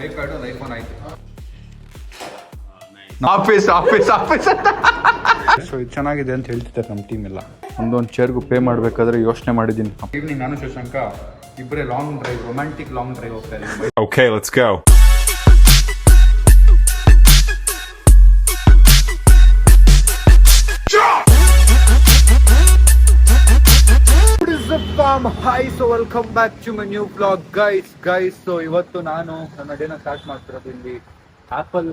IPad ಒಂದು iPhone ಆಯ್ತು. Office so ಇದು ಚೆನ್ನಾಗಿದೆ ಅಂತ ಹೇಳ್ತಿದ್ದಾರೆ ನಮ್ಮ ಟೀಮ್ ಎಲ್ಲ. ಒಂದೊಂದು ಚೇರ್ಗೂ ಪೇ ಮಾಡಬೇಕಾದ್ರೆ ಯೋಚನೆ ಮಾಡಿದ್ದೀನಿ. ಈವ್ನಿಂಗ್ ನಾನು ಶಶಾಂಕ ಇಬ್ಬರೇ long drive, romantic long drive ಹೋಗ್ತಾ ಇದ್ದೀವಿ. Okay, let's go. Hi, so welcome back to my new vlog, guys. So ಇವತ್ತು ನಾನು ನನ್ನ ಡೇನ ಸ್ಟಾರ್ಟ್ ಮಾಡ್ತಿರೋದು ಇಲ್ಲಿ ಆಪಲ್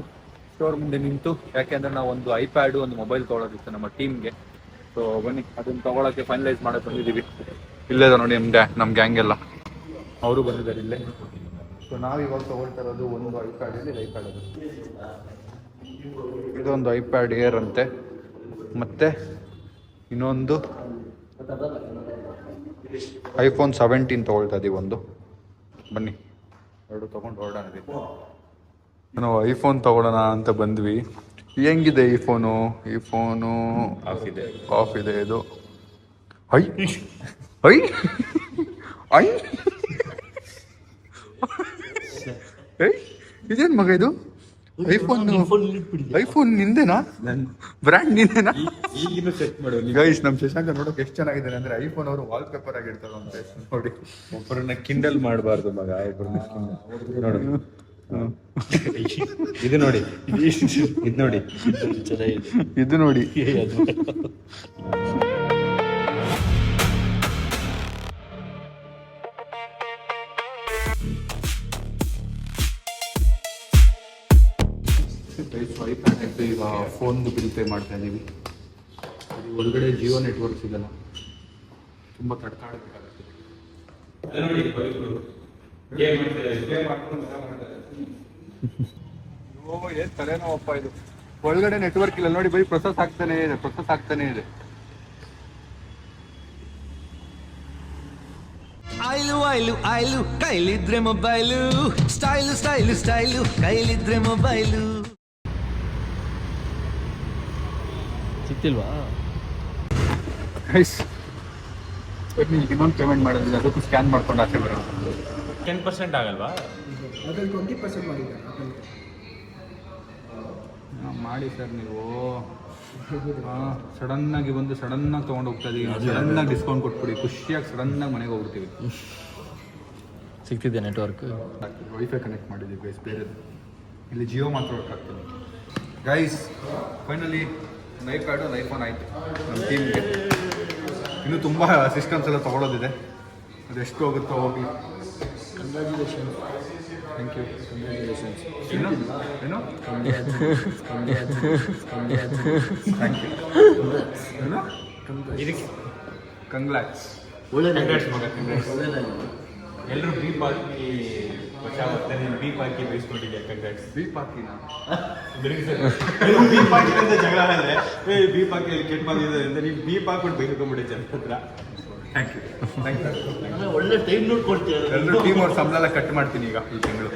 ಸ್ಟೋರ್ ಮುಂದೆ ನಿಂತು. ಯಾಕೆಂದ್ರೆ ನಾವು ಒಂದು ಐಪ್ಯಾಡು ಒಂದು ಮೊಬೈಲ್ ತೊಗೊಳೋದಿತ್ತು ನಮ್ಮ ಟೀಮ್ಗೆ. ಸೊ ಬನ್ನಿ ಅದನ್ನ ತಗೊಳಕ್ಕೆ ಫೈನಲೈಸ್ ಮಾಡಕ್ಕೆ ಬಂದಿದ್ದೀವಿ. ಇಲ್ಲೇ ನೋಡಿ ನಮ್ಮ ಗ್ಯಾಂಗ್ ಎಲ್ಲ ಅವರು ಬಂದಿದ್ದಾರೆ ಇಲ್ಲೇ. ಸೊ ನಾವು ಇವಾಗ ತೊಗೊಳ್ತಾ ಇರೋದು ಒಂದು ಐಪ್ಯಾಡ್. ಇಲ್ಲಿ ಐಪ್ಯಾಡ್ ಅದು, ಇದೊಂದು ಐಪ್ಯಾಡ್ ಏರ್ ಅಂತೆ, ಮತ್ತೆ ಇನ್ನೊಂದು ಐಫೋನ್ 17 ತೊಗೊಳ್ತಾ ಇದೀವಿ ಒಂದು. ಬನ್ನಿ ಎರಡು ತೊಗೊಂಡು ಹೊರಡೋಣ. ನಾವು ಐಫೋನ್ ತೊಗೊಳ್ಳೋಣ ಅಂತ ಬಂದ್ವಿ. ಹೆಂಗಿದೆ ಈ ಫೋನು ಆಫ್ ಇದೆ ಇದು. ಐ ಇದೇನು ಮಗ ಇದು? ಐಫೋನ್ ನಿಂದೇನಾ? ಬ್ರ್ಯಾಂಡ್ ನಿಂದೇನಾ? ಈಗಿನ ಸೆಟ್ ಮಾಡು ಗೈಸ್. ನಮ್ಮ ಶಶಾಂಕ ನೋಡೋಕೆ ಎಷ್ಟು ಚೆನ್ನಾಗಿದೆ ಅಂದ್ರೆ ಐಫೋನ್ ಅವರು ವಾಲ್ ಪೇಪರ್ ಆಗಿರ್ತಾರೆ ಅಂತ ನೋಡಿ. ಒಬ್ಬರನ್ನ ಕಿಂಡಲ್ ಮಾಡಬಾರ್ದು ಮಗ, ಇಬ್ಬರನ್ನ ನೋಡು. ಇದು ನೋಡಿ, ಇದು ನೋಡಿ, ಇದು ನೋಡಿ. ಈಗ ಫೋನ್ದು ಬಿಲ್ ಪೇ ಮಾಡ್ತಾ ಇದ್ದೀವಿ. ಒಳಗಡೆ ಜಿಯೋ ನೆಟ್ವರ್ಕ್ ಸಿಗಲ್ಲ, ತುಂಬ ತಡ್ಕಾಡಬೇಕಾಗುತ್ತೆ. ಏನ್ ತಲೆನೋವಪ್ಪ ಇದು. ಒಳಗಡೆ ನೆಟ್ವರ್ಕ್ ಇಲ್ಲ ನೋಡಿ, ಬರೀ ಪ್ರೊಸೆಸ್ ಆಗ್ತಾನೆ ಇದೆ. ಐಲು ಕೈಲಿದ್ರೆ ಮೊಬೈಲು, ಸ್ಟೈಲು ಕೈಲಿದ್ರೆ ಮೊಬೈಲು. ಸಿಕ್ತಿಲ್ವಾ? ಇನ್ನೊಂದು ಪೇಮೆಂಟ್ ಮಾಡೋದಿಲ್ಲ, ಅದಕ್ಕೂ ಸ್ಕ್ಯಾನ್ ಮಾಡ್ಕೊಂಡು ಆಚೆ ಬರೋದು. 10% ಆಗಲ್ವಾ? ಅದ್ರಲ್ಲಿ 20% ಮಾಡಿದ್ದಾರೆ. ಮಾಡಿ ಸರ್ ನೀವು. ಸಡನ್ನಾಗಿ ಬಂದು ಸಡನ್ನಾಗಿ ತೊಗೊಂಡು ಹೋಗ್ತಾ ಇದೀವಿ. ಸಡನ್ನಾಗಿ ಡಿಸ್ಕೌಂಟ್ ಕೊಟ್ಬಿಡಿ, ಖುಷಿಯಾಗಿ ಸಡನ್ನಾಗಿ ಮನೆಗೆ ಹೋಗ್ಬಿಡ್ತೀವಿ. ಸಿಗ್ತಿದೆ ನೆಟ್ವರ್ಕ್. ವೈಫೈ ಕನೆಕ್ಟ್ ಮಾಡಿದ್ದೀವಿ ಗೈಸ್, ಬೇರೆ ಇಲ್ಲಿ ಜಿಯೋ ಮಾತ್ರ ವರ್ಕ್ ಆಗ್ತದೆ. ಗೈಸ್ ಫೈನಲಿ ಒಂದು ಐಪ್ಯಾಡು ಒಂದು ಐಫೋನ್ ಆಯಿತು ನಮ್ಮ ಟೀಮ್ಗೆ. ಇನ್ನೂ ತುಂಬ ಸಿಸ್ಟಮ್ಸ್ ಎಲ್ಲ ತೊಗೊಳೋದಿದೆ, ಅದು ಎಷ್ಟು ಹೋಗುತ್ತೋ ಹೋಗಿ. ಕಂಗ್ರ್ಯಾಚುಲೇಷನ್. Thank you. ಕಂಗ್ರ್ಯಾಚುಲೇಷನ್ಸ್. ಏನು ಥ್ಯಾಂಕ್ ಯು. ಇದಕ್ಕೆ ಕಂಗ್ರಾಟ್ಸ್. ಕಂಗ್ರಾಟ್ಸ್ ಮಗ, ಕಂಗ್ರಾಟ್ಸ್. ಎಲ್ಲರೂ ಬೀಪ್ ಹಾಕಿ ಬೀಪ್ ಹಾಕಿ ಬೈಸ್ಕೊಂಡಿದ್ಯಾ? ಕಂಗ್ರಾಟ್ಸ್. ಬೀಪ್ ಹಾಕಿನ ಬೀಪ್ ಹಾಕಿ ಅಂತ ಜಗಳ ಆದ್ರೆ ಬೀಪ್ ಹಾಕಿ ಕೆಟ್ಟ ಬಂದಿದೆ ಅಂತ ನೀವು ಬೀಪ್ ಹಾಕ್ಬಿಟ್ಟು ಬೈಸ್ಕೊಂಡ್ಬಿಡಿ ಜನ ಹತ್ರ. Thank you. ಒಳ್ಳೆ ಟೈಮ್ ನೋಡ್ಕೊಳ್ತೀಯ. ಎಲ್ಲರೂ ಟೀಮ್ ಅವ್ರ ಸಂಬಳ ಎಲ್ಲ ಕಟ್ ಮಾಡ್ತೀನಿ ಈಗ ಈ ತಿಂಗಳು.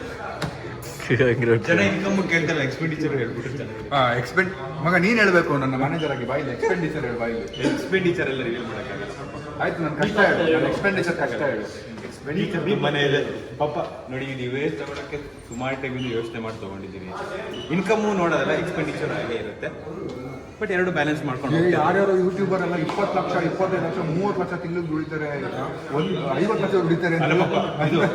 ಜನ ಇನ್ಕಮ್ ಕೇಳ್ತಾರೆ, ಎಕ್ಸ್ಪೆಂಡಿಚರ್ ಹೇಳ್ಬಿಟ್ಟು ಚೆನ್ನಾಗಿ. ಮಗ ನೀನು ಹೇಳಬೇಕು, ನನ್ನ ಮ್ಯಾನೇಜರ್ ಆಗಿ ಬಾಯಿಲಿ ಎಕ್ಸ್ಪೆಂಡಿಚರ್ ಹೇಳಿ. ಬಾಯಿಲಿ ಎಕ್ಸ್ಪೆಂಡಿಚರ್ ಎಲ್ಲ ರಿವೀಲ್ ಮಾಡೋಕ್ಕಾಗಲ್ಲ. ಆಯ್ತು, ನನ್ನ ಕಷ್ಟ ಹೇಳು, ನನ್ನ ಎಕ್ಸ್ಪೆಂಡಿಚರ್ ಕಷ್ಟ ಹೇಳು. ಎಕ್ಸ್ಪೆಂಡಿಚರ್ ಮನೆ ಇದೆ ಪಾಪ ನೋಡಿ. ನೀವು ವೇಸ್ಟ್ ತಗೊಳಕ್ಕೆ ಸುಮಾರು ಟೈಮಿಂದ ಯೋಚನೆ ಮಾಡಿ ತೊಗೊಂಡಿದ್ದೀವಿ. ಇನ್ಕಮು ನೋಡೋದಲ್ಲ, ಎಕ್ಸ್ಪೆಂಡಿಚರ್ ಆಗೇ ಇರುತ್ತೆ. ಬಟ್ ಎರಡು ಬ್ಯಾಲೆನ್ಸ್ ಮಾಡ್ಕೊಂಡು ಯಾರ್ಯಾರು ಯೂಟ್ಯೂಬರ್ ಎಲ್ಲ 20 ಲಕ್ಷ 25 ಲಕ್ಷ 30 ಲಕ್ಷ ತಿಂಗಳಿಗೆ ದುಡಿತಾರೆ, ಒಂದು 50 ಲಕ್ಷ ದುಡಿತಾರೆ.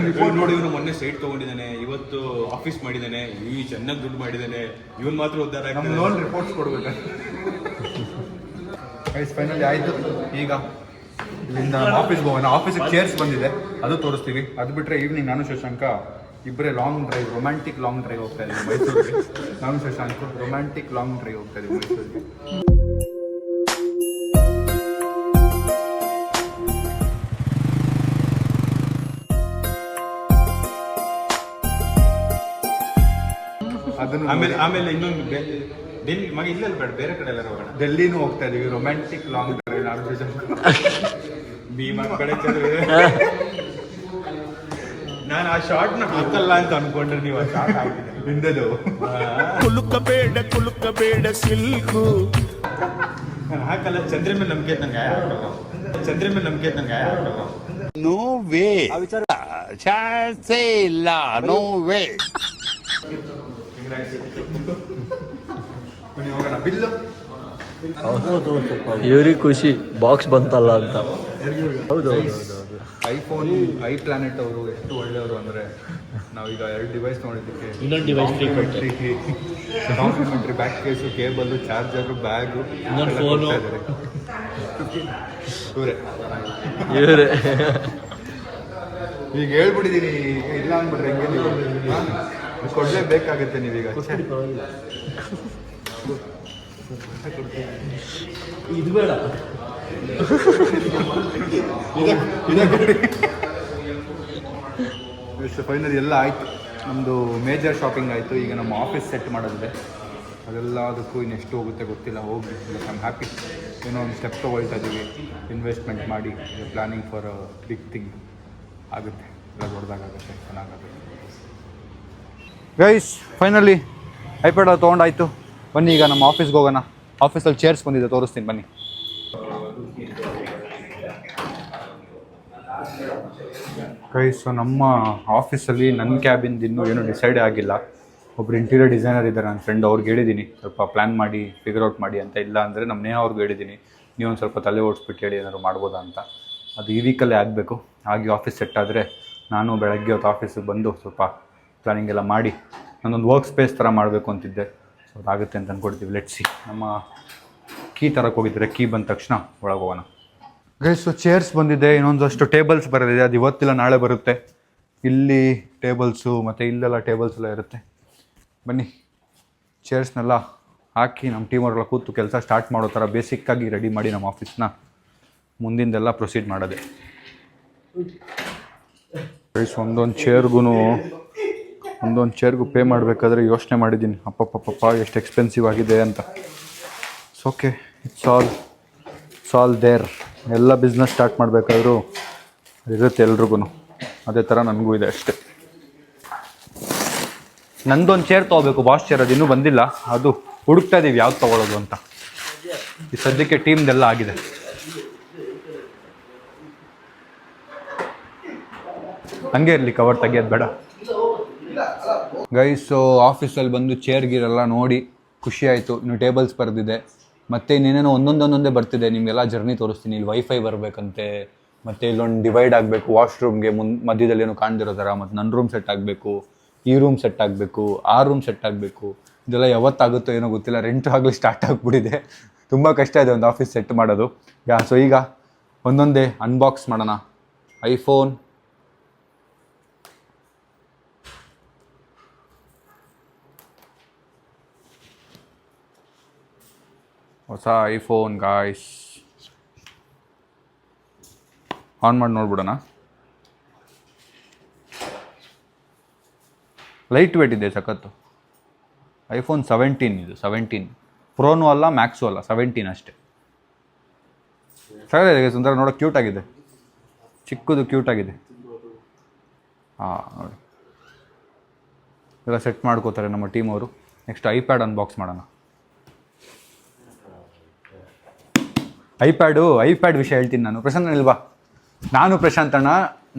ರಿಪೋರ್ಟ್ ನೋಡಿ, ಇವನು ಮೊನ್ನೆ ಸೈಟ್ ತೊಗೊಂಡಿದ್ದಾನೆ, ಇವತ್ತು ಆಫೀಸ್ ಮಾಡಿದ್ದಾನೆ, ಈ ಚೆನ್ನಾಗಿ ದುಡ್ಡು ಮಾಡಿದ್ದಾನೆ, ಇವನು ಮಾತ್ರ ಉದ್ಧಾರ ನಮ್ಮ ಲೋನ್ ರಿಪೋರ್ಟ್ಸ್ ಕೊಡ್ಬೇಕು. ಫೈನಲಿ ಆಯಿತು. ಈಗ ಇಲ್ಲಿಂದ ಆಫೀಸ್ಗೆ ಹೋಗೋಣ. ಆಫೀಸಿಗೆ ಚೇರ್ಸ್ ಬಂದಿದೆ, ಅದು ತೋರಿಸ್ತೀವಿ. ಅದು ಬಿಟ್ಟರೆ ಈವ್ನಿಂಗ್ ನಾನು ಶಶಾಂಕ ಇಬ್ಬರೇ long drive, romantic long drive ಹೋಗ್ತಾ ಇದ್ದೀವಿ ಮೈಸೂರಿಗೆ. ನಾನು ಶಶಾಂಕ್ ರೊಮ್ಯಾಂಟಿಕ್ ಲಾಂಗ್ ಡ್ರೈವ್ ಹೋಗ್ತಾ ಇದ್ದೀವಿ ಮೈಸೂರಿಗೆ. ಅದನ್ನು ಆಮೇಲೆ ಇನ್ನೊಂದು ಡೆಲ್ಲಿ ಮಗ ಇಲ್ಲಲ್ಲಿ ಬೇಡ, ಬೇರೆ ಕಡೆ ಎಲ್ಲ ಹೋಗೋಣ. ಡೆಲ್ಲಿನೂ ಹೋಗ್ತಾ ಇದೀವಿ, ರೊಮ್ಯಾಂಟಿಕ್ ಲಾಂಗ್ ಡ್ರೈವ್. ನಾನು ಭೀಮಾ ಕಡೆ ನಾನು ಆ ಶಾರ್ಟ್ನ ಹಾಕಲ್ಲ ಅಂತ ಅನ್ಕೊಂಡ್ರೆ ನೀವು ಆ ಶಾರ್ಟ್ ಹಾಕಿದ್ದೆ ಹಿಂದೆದು. ಕುಲುಕಬೇಡ ಸಿಲ್ಕು. ನಾನು ಹಾಕಲ್ಲ. ಚಂದ್ರ ಮೇಲೆ ನಂಬಿಕೆ ನಂಗೆ ಹಾಕಲ್ಲ. No way. ಚಾನ್ಸೇ ಇಲ್ಲ. No way. ಬನ್ನಿ ಹೋಗೋಣ. ಬಿಲ್ಲು ಇವ್ರಿಗೆ ಖುಷಿ ಬಾಕ್ಸ್ ಬಂತಲ್ಲ ಅಂತ. ಹೌದು ಐಫೋನ್ ಐ ಪ್ಲಾನೆಟ್ ಅವರು ಎಷ್ಟು ಒಳ್ಳೆಯವರು ಅಂದರೆ ನಾವೀಗ 2 ಡಿವೈಸ್ ನೋಡಿದ್ದಕ್ಕೆ ಇನ್ನೊಂದು device free ಕೊಡ್ತಾರೆ. Complimentary back case, cable, charger, bag, ಇನ್ನೊಂದು ಫೋನು. ಇವರೇ ಇವರೇ ಈಗ ಹೇಳ್ಬಿಟ್ಟಿದ್ದೀನಿ, ಇಲ್ಲ ಅಂದ್ಬಿಟ್ರೆ ಹೆಂಗೆ ನೀವು ಕೊಡಲೇಬೇಕಾಗುತ್ತೆ ನೀವೀಗ. ಇದು ಬೇಡ. ಫೈನಲ್ ಎಲ್ಲ ಆಯಿತು, ನಮ್ಮದು ಮೇಜರ್ ಶಾಪಿಂಗ್ ಆಯಿತು. ಈಗ ನಮ್ಮ ಆಫೀಸ್ ಸೆಟ್ ಮಾಡೋದಿದೆ, ಅದೆಲ್ಲದಕ್ಕೂ ಇನ್ನೆಷ್ಟು ಹೋಗುತ್ತೆ ಗೊತ್ತಿಲ್ಲ. ಹೋಗಿ ಐ ಆಮ್ ಹ್ಯಾಪಿ. ಏನೋ ಒಂದು ಸ್ಟೆಪ್ ತೊಗೊಳ್ತಾ ಇದ್ದೀವಿ, ಇನ್ವೆಸ್ಟ್ಮೆಂಟ್ ಮಾಡಿ planning for a big thing ಆಗುತ್ತೆ. ಎಲ್ಲ ದೊಡ್ಡದಾಗುತ್ತೆ, ಚೆನ್ನಾಗುತ್ತೆ. ಗೈಸ್ ಫೈನಲಿ ಐಪ್ಯಾಡ್ ತೊಗೊಂಡಾಯ್ತು. ಬನ್ನಿ ಈಗ ನಮ್ಮ ಆಫೀಸ್ಗೆ ಹೋಗೋಣ. ಆಫೀಸಲ್ಲಿ ಚೇರ್ಸ್ ಬಂದಿದೆ, ತೋರಿಸ್ತೀನಿ ಬನ್ನಿ. ಗೈಸ್ ನಮ್ಮ ಆಫೀಸಲ್ಲಿ ನನ್ನ ಕ್ಯಾಬಿಂದು ಇನ್ನೂ ಏನೂ ಡಿಸೈಡ್ ಆಗಿಲ್ಲ. ಒಬ್ರು ಇಂಟೀರಿಯರ್ ಡಿಸೈನರ್ ಇದ್ದಾರೆ ನನ್ನ ಫ್ರೆಂಡ್, ಅವ್ರಿಗೆ ಹೇಳಿದ್ದೀನಿ ಸ್ವಲ್ಪ ಪ್ಲ್ಯಾನ್ ಮಾಡಿ ಫಿಗರ್ ಔಟ್ ಮಾಡಿ ಅಂತ. ಇಲ್ಲ ಅಂದರೆ ನಮ್ಮ ನೇಹ ಅವ್ರಿಗೆ ಹೇಳಿದ್ದೀನಿ, ನೀವೊಂದು ಸ್ವಲ್ಪ ತಲೆ ಓಡಿಸ್ಬಿಟ್ಟು ಹೇಳಿ ಏನಾದ್ರು ಮಾಡ್ಬೋದಾ ಅಂತ. ಅದು ಈ ವೀಕಲ್ಲೇ ಆಗಬೇಕು. ಹಾಗೆ ಆಫೀಸ್ ಸೆಟ್ ಆದರೆ ನಾನು ಬೆಳಗ್ಗೆ ಹೊತ್ತು ಆಫೀಸಿಗೆ ಬಂದು ಸ್ವಲ್ಪ ಪ್ಲಾನಿಂಗ್ ಎಲ್ಲ ಮಾಡಿ ನಾನೊಂದು ವರ್ಕ್ ಸ್ಪೇಸ್ ಥರ ಮಾಡಬೇಕು ಅಂತಿದ್ದೆ. ಸೊ ಅದಾಗುತ್ತೆ ಅಂತ ಅಂದ್ಕೊಡ್ತೀವಿ. ಲೆಟ್ಸಿ. ನಮ್ಮ ಕೀ ತರಕ್ಕೆ ಹೋಗಿದ್ದರೆ ಕೀ ಬಂದ ತಕ್ಷಣ ಒಳಗೆ ಹೋಗೋಣ. ಗೈಸು ಚೇರ್ಸ್ ಬಂದಿದೆ, ಇನ್ನೊಂದಷ್ಟು ಟೇಬಲ್ಸ್ ಬರೋದಿದೆ. ಅದು ಇವತ್ತಿಲ್ಲ ನಾಳೆ ಬರುತ್ತೆ. ಇಲ್ಲಿ ಟೇಬಲ್ಸು ಮತ್ತು ಇಲ್ಲೆಲ್ಲ ಟೇಬಲ್ಸ್ ಎಲ್ಲ ಇರುತ್ತೆ. ಬನ್ನಿ ಚೇರ್ಸ್ನೆಲ್ಲ ಹಾಕಿ ನಮ್ಮ ಟೀಮವರೆಲ್ಲ ಕೂತು ಕೆಲಸ ಸ್ಟಾರ್ಟ್ ಮಾಡೋ ಥರ ಬೇಸಿಕ್ಕಾಗಿ ರೆಡಿ ಮಾಡಿ ನಮ್ಮ ಆಫೀಸ್ನ ಮುಂದಿಂದೆಲ್ಲ ಪ್ರೊಸೀಡ್ ಮಾಡೋದೆ. ಗೈಸ್ ಒಂದೊಂದು ಚೇರ್ಗೂ ಪೇ ಮಾಡಬೇಕಾದ್ರೆ ಯೋಚನೆ ಮಾಡಿದ್ದೀನಿ, ಅಪ್ಪಪ್ಪಪ್ಪ ಎಷ್ಟು ಎಕ್ಸ್ಪೆನ್ಸಿವ್ ಆಗಿದೆ ಅಂತ. It's okay, it's all there. ಎಲ್ಲ ಬಿಸ್ನೆಸ್ ಸ್ಟಾರ್ಟ್ ಮಾಡಬೇಕಾದ್ರೂ ಇರುತ್ತೆ ಎಲ್ರಿಗೂ. ಅದೇ ಥರ ನನಗೂ ಇದೆ ಅಷ್ಟೇ. ನಂದೊಂದು ಚೇರ್ ತೊಗೋಬೇಕು, ಬಾಸ್ ಚೇರ್. ಅದು ಇನ್ನೂ ಬಂದಿಲ್ಲ, ಅದು ಹುಡುಕ್ತಾ ಇದ್ದೀವಿ ಯಾವ್ದು ತೊಗೊಳೋದು ಅಂತ. ಈ ಸದ್ಯಕ್ಕೆ ಟೀಮ್ದೆಲ್ಲ ಆಗಿದೆ. ಹಂಗೆ ಇರಲಿ, ಕವರ್ ತೆಗಿಯೋದು ಬೇಡ. ಗೈಸು ಆಫೀಸಲ್ಲಿ ಬಂದು ಚೇರ್ ಗೀರೆಲ್ಲ ನೋಡಿ ಖುಷಿ ಆಯಿತು. ಇನ್ನು ಟೇಬಲ್ಸ್ ಬರೆದಿದೆ, ಮತ್ತು ಇನ್ನೇನೇನೋ ಒಂದೊಂದೇ ಬರ್ತಿದೆ. ನಿಮಗೆಲ್ಲ ಜರ್ನಿ ತೋರಿಸ್ತೀನಿ. ಇಲ್ಲಿ ವೈಫೈ ಬರಬೇಕಂತೆ, ಮತ್ತು ಇಲ್ಲೊಂದು ಡಿವೈಡ್ ಆಗಬೇಕು ವಾಶ್ರೂಮ್ಗೆ ಮಧ್ಯದಲ್ಲಿ ಏನೋ ಕಾಣ್ದಿರೋ ಥರ. ಮತ್ತು ನನ್ನ ರೂಮ್ ಸೆಟ್ ಆಗಬೇಕು, ಈ ರೂಮ್ ಸೆಟ್ ಆಗಬೇಕು, ಆ ರೂಮ್ ಸೆಟ್ ಆಗಬೇಕು. ಇದೆಲ್ಲ ಯಾವತ್ತಾಗುತ್ತೋ ಏನೋ ಗೊತ್ತಿಲ್ಲ. ರೆಂಟ್ ಆಗಲಿ ಸ್ಟಾರ್ಟ್ ಆಗಿಬಿಟ್ಟಿದೆ. ತುಂಬ ಕಷ್ಟ ಇದೆ ಒಂದು ಆಫೀಸ್ ಸೆಟ್ ಮಾಡೋದು. ಸೊ ಈಗ ಒಂದೊಂದೇ ಅನ್ಬಾಕ್ಸ್ ಮಾಡೋಣ. ಐಫೋನ್, ಹೊಸ ಐಫೋನ್ ಗಾಯ್ಸ್. ಆನ್ ಮಾಡಿ ನೋಡ್ಬಿಡೋಣ. ಲೈಟ್ ವೇಟ್ ಇದೆ ಸಖತ್ತು. ಐಫೋನ್ 17 ಇದು. 17 ಪ್ರೋನೂ ಅಲ್ಲ, ಮ್ಯಾಕ್ಸು ಅಲ್ಲ, 17 ಅಷ್ಟೇ. ಸರಿಯಾಗಿದೆ, ಸುಂದರ ನೋಡೋಕೆ ಕ್ಯೂಟ್ ಆಗಿದೆ. ಚಿಕ್ಕದು ಕ್ಯೂಟ್ ಆಗಿದೆ. ನೋಡಿ ಎಲ್ಲ ಸೆಟ್ ಮಾಡ್ಕೋತಾರೆ ನಮ್ಮ ಟೀಮ್ ಅವರು. ನೆಕ್ಸ್ಟ್ ಐಪ್ಯಾಡ್ ಅನ್ಬಾಕ್ಸ್ ಮಾಡೋಣ. ಐಪ್ಯಾಡ್ ವಿಷಯ ಹೇಳ್ತೀನಿ ನಾನು. ಪ್ರಶಾಂತ್ ಇಲ್ವಾ? ನಾನು ಪ್ರಶಾಂತ್ ಅಣ್ಣ,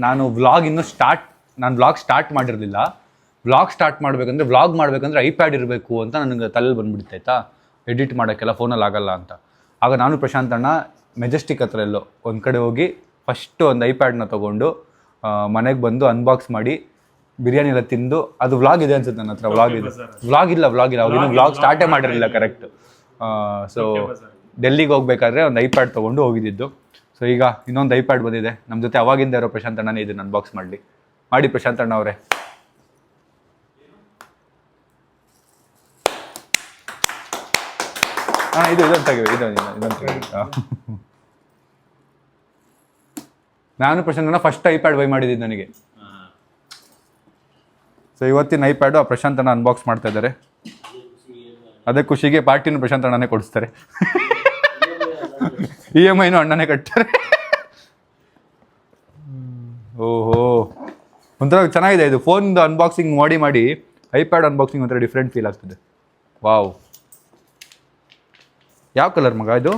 ನಾನು ವ್ಲಾಗ್ ಸ್ಟಾರ್ಟ್ ಮಾಡಿರಲಿಲ್ಲ. ವ್ಲಾಗ್ ಸ್ಟಾರ್ಟ್ ಮಾಡಬೇಕಂದ್ರೆ ಐಪ್ಯಾಡ್ ಇರಬೇಕು ಅಂತ ನನಗೆ ತಲೆಯಲ್ಲಿ ಬಂದುಬಿಡ್ತಾಯ್ತಾ. ಎಡಿಟ್ ಮಾಡೋಕ್ಕೆಲ್ಲ ಫೋನಲ್ಲಿ ಆಗಲ್ಲ ಅಂತ. ಆಗ ನಾನು ಪ್ರಶಾಂತ್ ಅಣ್ಣ ಮೆಜೆಸ್ಟಿಕ್ ಹತ್ರ ಎಲ್ಲೋ ಒಂದು ಕಡೆ ಹೋಗಿ ಫಸ್ಟು ಒಂದು ಐಪ್ಯಾಡ್ನ ತೊಗೊಂಡು ಮನೆಗೆ ಬಂದು ಅನ್ಬಾಕ್ಸ್ ಮಾಡಿ ಬಿರಿಯಾನಿ ಎಲ್ಲ ತಿಂದು, ಅದು ವ್ಲಾಗ್ ಇದೆ ಅನ್ಸುತ್ತೆ ನನ್ನ ಹತ್ರ. ವ್ಲಾಗ್ ಇಲ್ಲ ಅವಾಗಿನ್ನೂ ವ್ಲಾಗ್ ಸ್ಟಾರ್ಟೇ ಮಾಡಿರಲಿಲ್ಲ ಕರೆಕ್ಟ್. ಸೊ ಡೆಲ್ಲಿಗೆ ಹೋಗ್ಬೇಕಾದ್ರೆ ಒಂದು ಐಪ್ಯಾಡ್ ತೊಗೊಂಡು ಹೋಗಿದ್ದು. ಸೊ ಈಗ ಇನ್ನೊಂದು ಐಪ್ಯಾಡ್ ಬಂದಿದೆ. ನಮ್ಮ ಜೊತೆ ಅವಾಗಿಂದ ಇರೋ ಪ್ರಶಾಂತ್ ಅಣ್ಣನೇ ಇದನ್ನು ಅನ್ಬಾಕ್ಸ್ ಮಾಡಿ ಪ್ರಶಾಂತ್ ಅಣ್ಣ ಅವರೇ. ಇದೊಂದು ತೆಗಿ. ನಾನು ಪ್ರಶಾಂತ್ ಅಣ್ಣ ಫಸ್ಟ್ ಐಪ್ಯಾಡ್ ಬೈ ಮಾಡಿದ್ದು ನನಗೆ. ಸೊ ಇವತ್ತಿನ ಐಪ್ಯಾಡು ಆ ಪ್ರಶಾಂತ್ ಅಣ್ಣ ಅನ್ಬಾಕ್ಸ್ ಮಾಡ್ತಾ ಇದ್ದಾರೆ. ಅದೇ ಖುಷಿಗೆ ಪಾರ್ಟಿನೂ ಪ್ರಶಾಂತ್ ಅಣ್ಣನೇ ಕೊಡಿಸ್ತಾರೆ. EMI ಅಣ್ಣನೇ ಕಟ್ತಾರೆ. ಓಹೋ, ಒಂಥರ ಚೆನ್ನಾಗಿದೆ ಇದು. ಫೋನ್ದು ಅನ್ಬಾಕ್ಸಿಂಗ್ ಮಾಡಿ ಐಪ್ಯಾಡ್ ಅನ್ಬಾಕ್ಸಿಂಗ್ ಒಂಥರ ಡಿಫ್ರೆಂಟ್ ಫೀಲ್ ಆಗ್ತಿದೆ. ವಾವ್, ಯಾವ ಕಲರ್ ಮಗ ಇದು?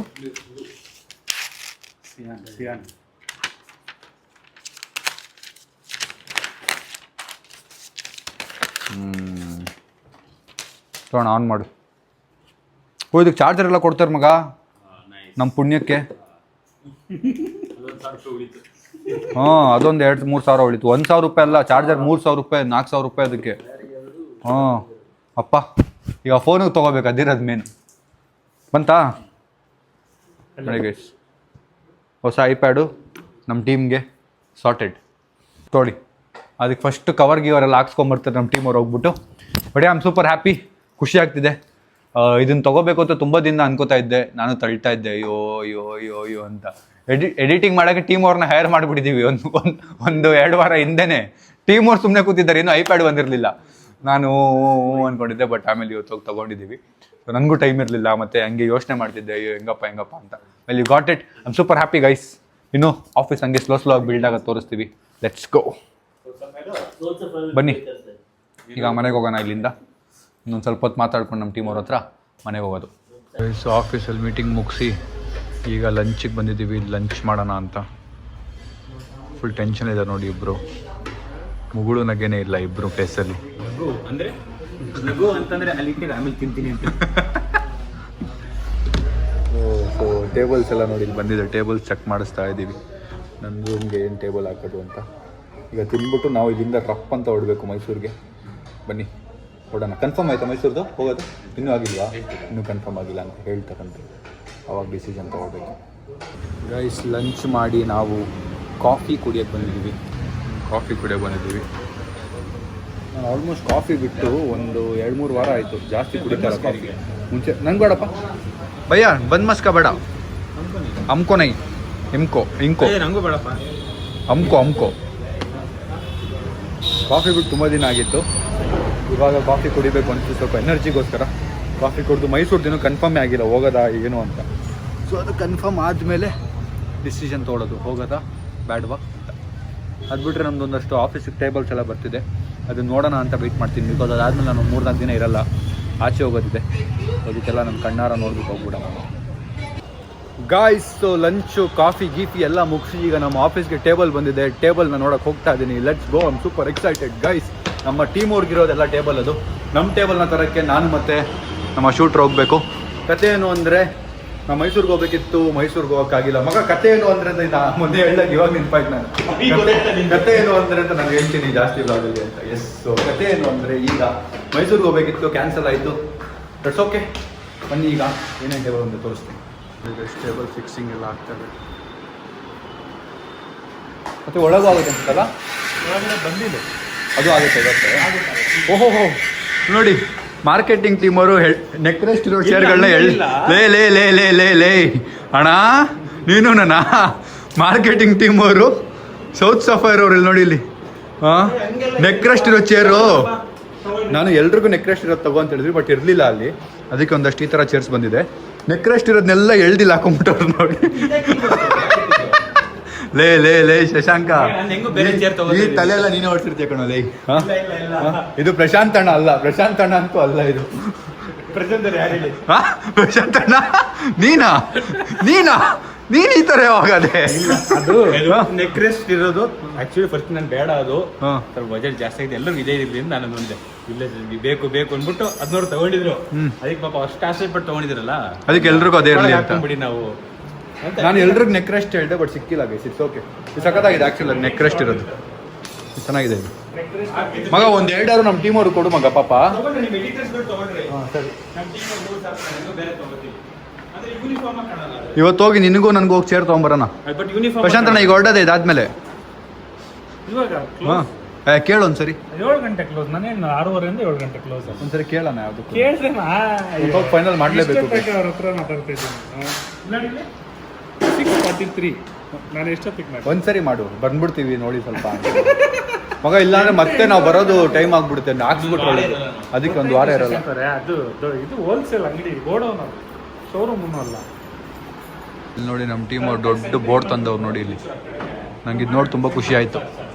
ತೊಗೊಂಡು ಆನ್ ಮಾಡು. ಓ ಇದಕ್ಕೆ ಚಾರ್ಜರ್ ಎಲ್ಲ ಕೊಡ್ತಾರೆ ಮಗ ನಮ್ಮ ಪುಣ್ಯಕ್ಕೆ. ಹಾಂ ಅದೊಂದು 2-3 ಸಾವಿರ ಉಳಿತು. 1,000 ರೂಪಾಯಿ ಅಲ್ಲ, ಚಾರ್ಜರ್ 3,000 ರೂಪಾಯಿ 4,000 ರೂಪಾಯಿ ಅದಕ್ಕೆ. ಹಾಂ ಅಪ್ಪ ಈಗ ಫೋನಿಗೆ ತೊಗೋಬೇಕು, ಅದಿರೋದು ಮೇನ್. ಬಂತಾ ನೋಡಿ ಗೈಸ್, ಹೊಸ ಐಪ್ಯಾಡು ನಮ್ಮ ಟೀಮ್ಗೆ ಸಾರ್ಟೆಡ್. ನೋಡಿ ಅದಕ್ಕೆ ಫಸ್ಟ್ ಕವರ್ ಗಿವರೆಲ್ಲ ಹಾಕ್ಸ್ಕೊಂಬರ್ತಾರೆ ನಮ್ಮ ಟೀಮ್ ಅವ್ರು ಹೋಗ್ಬಿಟ್ಟು. But I am super happy, ಖುಷಿ ಆಗ್ತಿದೆ. ಇದನ್ನು ತೊಗೋಬೇಕು ಅಂತ ತುಂಬ ದಿನ ಅನ್ಕೋತಾ ಇದ್ದೆ, ನಾನು ತಳ್ತಾ ಇದ್ದೆ ಅಯ್ಯೋ ಅಯ್ಯೋ ಅಯ್ಯೋ ಅಯ್ಯೋ ಅಂತ. ಎಡಿಟಿಂಗ್ ಮಾಡೋಕ್ಕೆ ಟೀಮ್ ಅವ್ರನ್ನ ಹೈರ್ ಮಾಡಿಬಿಟ್ಟಿದ್ದೀವಿ. ಒಂದು 2 ವಾರ ಹಿಂದೆನೇ ಟೀಮ್ ಅವ್ರು ಸುಮ್ಮನೆ ಕೂತಿದ್ದಾರೆ, ಇನ್ನೂ ಐಪ್ಯಾಡ್ ಬಂದಿರಲಿಲ್ಲ. ನಾನು ಅಂದ್ಕೊಂಡಿದ್ದೆ, ಬಟ್ ಆಮೇಲೆ ಇವತ್ತು ಹೋಗಿ ತೊಗೊಂಡಿದ್ದೀವಿ. ಸೊ ನನಗೂ ಟೈಮ್ ಇರಲಿಲ್ಲ, ಮತ್ತು ಹಂಗೆ ಯೋಚನೆ ಮಾಡ್ತಿದ್ದೆ ಅಯ್ಯೋ ಹೆಂಗಪ್ಪ ಅಂತ. Well you got it, I am super happy guys. ಇನ್ನು ಆಫೀಸ್ ಹಂಗೆ ಸ್ಲೋ ಆಗಿ ಬಿಲ್ಡ್ ಆಗೋದು ತೋರಿಸ್ತೀವಿ. ಲೆಟ್ಸ್ ಗೋ, ಬನ್ನಿ ಈಗ ಮನೆಗೆ ಹೋಗೋಣ. ಇಲ್ಲಿಂದ ಇನ್ನೊಂದು ಸ್ವಲ್ಪ ಹೊತ್ತು ಮಾತಾಡ್ಕೊಂಡು ನಮ್ಮ ಟೀಮ್ ಅವ್ರ ಹತ್ರ ಮನೆಗೆ ಹೋಗೋದು. ಸೊ ಆಫೀಸಲ್ಲಿ ಮೀಟಿಂಗ್ ಮುಗಿಸಿ ಈಗ ಲಂಚಿಗೆ ಬಂದಿದ್ದೀವಿ. ಲಂಚ್ ಮಾಡೋಣ ಅಂತ. ಫುಲ್ ಟೆನ್ಷನ್ ಇದೆ ನೋಡಿ, ಇಬ್ಬರು ಮುಗುಳು ನಗೇನೇ ಇಲ್ಲ ಇಬ್ಬರು ಫೇಸಲ್ಲಿ. ಅಂದರೆ ನಗು ಅಂತಂದರೆ ಅಲ್ಲಿ ಆಮೇಲೆ ತಿಂತೀನಿ ಅಂತ. ಸೊ ಟೇಬಲ್ಸ್ ಎಲ್ಲ ನೋಡಿ ಇಲ್ಲಿ ಬಂದಿದೆ, ಟೇಬಲ್ಸ್ ಚೆಕ್ ಮಾಡಿಸ್ತಾ ಇದ್ದೀವಿ. ನನ್ನ ರೂಮ್ಗೆ ಏನು ಟೇಬಲ್ ಹಾಕೋದು ಅಂತ. ಈಗ ತಿಂದ್ಬಿಟ್ಟು ನಾವು ಇಲ್ಲಿಂದ ರಫ್ ಅಂತ ಹೊಡಬೇಕು ಮೈಸೂರಿಗೆ. ಬನ್ನಿ ಹೊಡೋಣ. ಕನ್ಫರ್ಮ್ ಆಯಿತಾ ಮೈಸೂರ್ದು ಹೋಗೋದು? ಇನ್ನೂ ಆಗಿಲ್ವಾ? ಇನ್ನೂ ಕನ್ಫರ್ಮ್ ಆಗಿಲ್ಲ ಅಂತ ಹೇಳ್ತಕ್ಕಂಥ, ಅವಾಗ ಡಿಸಿಷನ್ ತೊಗೋಬೇಕು. ಗೈಸ್ ಲಂಚ್ ಮಾಡಿ ನಾವು ಕಾಫಿ ಕುಡಿಯೋಕ್ಕೆ ಬಂದಿದ್ದೀವಿ. ನಾನು ಆಲ್ಮೋಸ್ಟ್ ಕಾಫಿ ಬಿಟ್ಟು ಒಂದು 2-3 ವಾರ ಆಯಿತು. ಜಾಸ್ತಿ ಕುಡಿತಾರೆ ಕಾಫಿ. ಮುಂಚೆ ನಂಗೆ ಬೇಡಪ್ಪ ಭಯ್ಯ, ಬಂದ್ ಮಸ್ಕ ಬೇಡ. ಅಮ್ಕೋ ನೈ ಇಂಕೋ ನಂಗೂ ಬೇಡಪ್ಪ. ಅಮ್ಕೋ ಕಾಫಿ ಬಿಟ್ಟು ತುಂಬ ದಿನ ಆಗಿತ್ತು. ಇವಾಗ ಕಾಫಿ ಕುಡಿಬೇಕು ಅನಿಸ್ತು, ಸ್ವಲ್ಪ ಎನರ್ಜಿಗೋಸ್ಕರ ಕಾಫಿ ಕುಡಿದು. ಮೈಸೂರು ದಿನ ಕನ್ಫರ್ಮೇ ಆಗಿಲ್ಲ ಹೋಗೋದಾ ಏನು ಅಂತ. ಸೊ ಅದು ಕನ್ಫರ್ಮ್ ಆದಮೇಲೆ ಡಿಸಿಷನ್ ತೊಗೊಳೋದು, ಹೋಗೋದಾ ಬ್ಯಾಡ್ವಾ ಅಂತ. ಅದು ಬಿಟ್ಟರೆ ನಮ್ಮದೊಂದಷ್ಟು ಆಫೀಸಿಗೆ ಟೇಬಲ್ಸ್ ಎಲ್ಲ ಬರ್ತಿದೆ, ಅದನ್ನ ನೋಡೋಣ ಅಂತ ವೆಯ್ಟ್ ಮಾಡ್ತೀನಿ. ಬಿಕಾಸ್ ಅದಾದಮೇಲೆ ನಾನು 3-4 ದಿನ ಇರಲ್ಲ, ಆಚೆ ಹೋಗೋದಿದೆ. ಅದಕ್ಕೆಲ್ಲ ನನ್ನ ಕಣ್ಣಾರ ನೋಡ್ಬಿಟ್ಟು ಹೋಗ್ಬಿಡೋಣ. ಗಾಯ್ಸ್ ಸೊ ಲಂಚು ಕಾಫಿ ಗೀಫಿ ಎಲ್ಲ ಮುಗಿಸಿ ಈಗ ನಮ್ಮ ಆಫೀಸ್ಗೆ ಟೇಬಲ್ ಬಂದಿದೆ. ಟೇಬಲ್ನ ನೋಡೋಕೆ ಹೋಗ್ತಾ ಇದ್ದೀನಿ. Let's go, I'm super excited guys. ನಮ್ಮ ಟೀಮ್ ಅವ್ರಿಗಿರೋದೆಲ್ಲ ಟೇಬಲ್ ಅದು. ನಮ್ಮ ಟೇಬಲ್ನ ತರೋಕ್ಕೆ ನಾನು ಮತ್ತು ನಮ್ಮ ಶೂಟ್ರ್ ಹೋಗಬೇಕು. ಕತೆ ಏನು ಅಂದರೆ ನಾವು ಮೈಸೂರಿಗೆ ಹೋಗ್ಬೇಕಿತ್ತು, ಮೈಸೂರಿಗೆ ಹೋಗೋಕ್ಕಾಗಿಲ್ಲ. ಮಗ ಕತೆ ಏನು ಅಂದರೆ ಮುಂದೆ ಹೇಳಕ್ಕೆ ಇವಾಗ ನೆನಪಾಯ್ತು ನಾನು. ಕತೆ ಏನು ಅಂದರೆ ಅಂತ ನಾನು ಹೇಳ್ತೀನಿ ಜಾಸ್ತಿ ವ್ಲಾಗಲ್ಲಿ ಅಂತ. ಎಸ್, ಸೊ ಕತೆ ಏನು ಅಂದರೆ ಈಗ ಮೈಸೂರಿಗೆ ಹೋಗ್ಬೇಕಿತ್ತು, ಕ್ಯಾನ್ಸಲ್ ಆಯಿತು. That's okay. ಬನ್ನಿ ಈಗ ಏನೇನು ಟೇಬಲ್ ಅಂತ ತೋರಿಸ್ತೀನಿ. ಈಗ ಟೇಬಲ್ ಫಿಕ್ಸಿಂಗ್ ಎಲ್ಲ ಆಗ್ತದೆ. ಮತ್ತು ಒಳಗೂ ಆಗುತ್ತೆ ಅಂತಲ್ಲ, ಬಂದಿದೆ ಅದು ಆಗುತ್ತೆ ಇವತ್ತು. ಓಹೋ ನೋಡಿ, ಮಾರ್ಕೆಟಿಂಗ್ ಟೀಮ್ ಅವರು ನೆಕ್ರೆಸ್ಟ್ ಇರೋ ಶೇರ್ಗಳನ್ನ ಲೇ ಅಣ್ಣ, ನೀನು ನನ್ನ ಮಾರ್ಕೆಟಿಂಗ್ ಟೀಮ್ ಅವರು ಸೌತ್ ಸಫೈರ್ ಅವರು ಇಲ್ಲಿ ನೋಡಿ, ಇಲ್ಲಿ ನೆಕ್ರೆಸ್ಟ್ ಇರೋ ಚೇರು. ನಾನು ಎಲ್ರಿಗೂ ನೆಕ್ರೆಸ್ಟ್ ಇರೋದು ತಗೋ ಅಂತ ಹೇಳಿದ್ವಿ, ಬಟ್ ಇರಲಿಲ್ಲ ಅಲ್ಲಿ. ಅದಕ್ಕೆ ಒಂದಷ್ಟು ಈ ಥರ ಚೇರ್ಸ್ ಬಂದಿದೆ. ನೆಕ್ರೆಸ್ಟ್ ಇರೋದನ್ನೆಲ್ಲ ಎಳ್ದಿಲ್ಲ ಹಾಕೊಂಡ್ಬಿಟ್ಟವ್ರು ನೋಡಿ. ಲೇ ಶಶಾಂಕ, ಈ ತಲೆ ಎಲ್ಲ ನೀನೇ ಹೊಡ್ತಿರ್ತೀಯ ಕಣೋ ಲೈ. ಇದು ಪ್ರಶಾಂತ್ ಅಣ್ಣ ಅಲ್ಲ, ಪ್ರಶಾಂತ್ ಅಣ್ಣ ಅಂತೂ ಅಲ್ಲ ಇದು. ಪ್ರಶಾಂತ್ ಅಣ್ಣ ನೀನ್ ಈ ತರ ಯಾವಾಗ ಅದೇ ಅದು ನೆಕ್ರೆಸ್ಟ್ ಇರೋದು ಆಕ್ಚುಲಿ ಫಸ್ಟ್ ನಾನು ಬೇಡ, ಅದು ಸ್ವಲ್ಪ ಬಜೆಟ್ ಜಾಸ್ತಿ ಆಗಿದೆ, ಎಲ್ಲರೂ ಇದೇ ಇರಲಿ ಅಂತ ನಾನು ಒಂದೆ ಇಲ್ಲ ಬೇಕು ಅಂದ್ಬಿಟ್ಟು 1500 ತಗೊಂಡಿದ್ರು. ಅದಕ್ಕೆ ಪಾಪ ಅಷ್ಟು ಆಸೆ ಪಟ್ಟು ತಗೊಂಡಿದ್ರಲ್ಲ, ಅದಕ್ಕೆ ಎಲ್ರಿಗೂ ಅದೇ ಇರಲಿ ಅಂತ ಬಿಡಿ ನಾವು. ನಾನು ಎಲ್ರಿಗೂ ನೆಕ್ರೆಸ್ಟ್ ಹೇಳಿದೆ, ಬಟ್ ಸಿಕ್ಕಿಲ್ಲ ಗೈಸ್. It's okay. ಇದು ಸಖತ್ತಾಗಿದೆ ಆಕ್ಚುಲಿ ನೆಕ್ರೆಸ್ಟ್ ಇರೋದು, ಚೆನ್ನಾಗಿದೆ ಇದು. ಮಗ ಒಂದು 2 ನಮ್ಮ ಟೀಮ್ ಅವ್ರು ಕೊಡು ಮಗ ಪಾಪ. ಸರಿ ಇವತ್ತು ಹೋಗಿ ನಿನಗೂ ನನಗೂ ಹೋಗಿ ಚೇರ್ ತೊಗೊಂಬರೋಣ. ಪ್ರಶಾಂತ್ ಅಣ್ಣ ಈಗ ಹೊರಡೋದೆ ಇದಾದ್ಮೇಲೆ. ಹಾಂ ಕೇಳು ಒಂದ್ಸರಿ. 7 ಗಂಟೆ ಕ್ಲೋಸ್, ನಾನೇನು 6:30 7 ಗಂಟೆ ಕ್ಲೋಸ್. ಒಂದ್ಸರಿ ಕೇಳೋಣ ಯಾವುದು ಫೈನಲ್ ಮಾಡಲೇಬೇಕು. ಅವ್ರ ಹತ್ರ ಮಾತಾಡ್ತಾ ಇದ್ದೀನಿ. 6:43 ನಾನು ಎಷ್ಟೊತ್ತಿಗೆ ಮಾಡಿ ಒಂದ್ಸರಿ ಮಾಡು, ಬಂದ್ಬಿಡ್ತೀವಿ ನೋಡಿ ಸ್ವಲ್ಪ ಮಗ. ಇಲ್ಲಾಂದ್ರೆ ಮತ್ತೆ ನಾವು ಬರೋದು ಟೈಮ್ ಆಗ್ಬಿಡುತ್ತೆ, ಹಾಕ್ಸ್ಬಿಟ್ರೆ ಅದಕ್ಕೆ ಒಂದು ವಾರ ಇರಲ್ಲ. ಅದು ಇದು ಹೋಲ್ಸೇಲ್ ಅಂಗಡಿ, ಗೋಡೌನ್ ಅದು, ಶೋರೂಮ್ ಅಲ್ಲ. ಇಲ್ಲಿ ನೋಡಿ ನಮ್ಮ ಟೀಮ್ ಅವ್ರು ದೊಡ್ಡ ಬೋರ್ಡ್ ತಂದವ್ರು ನೋಡಿ ಇಲ್ಲಿ. ನಂಗೆ ಇದು ನೋಡಿ ತುಂಬ ಖುಷಿ ಆಯಿತು.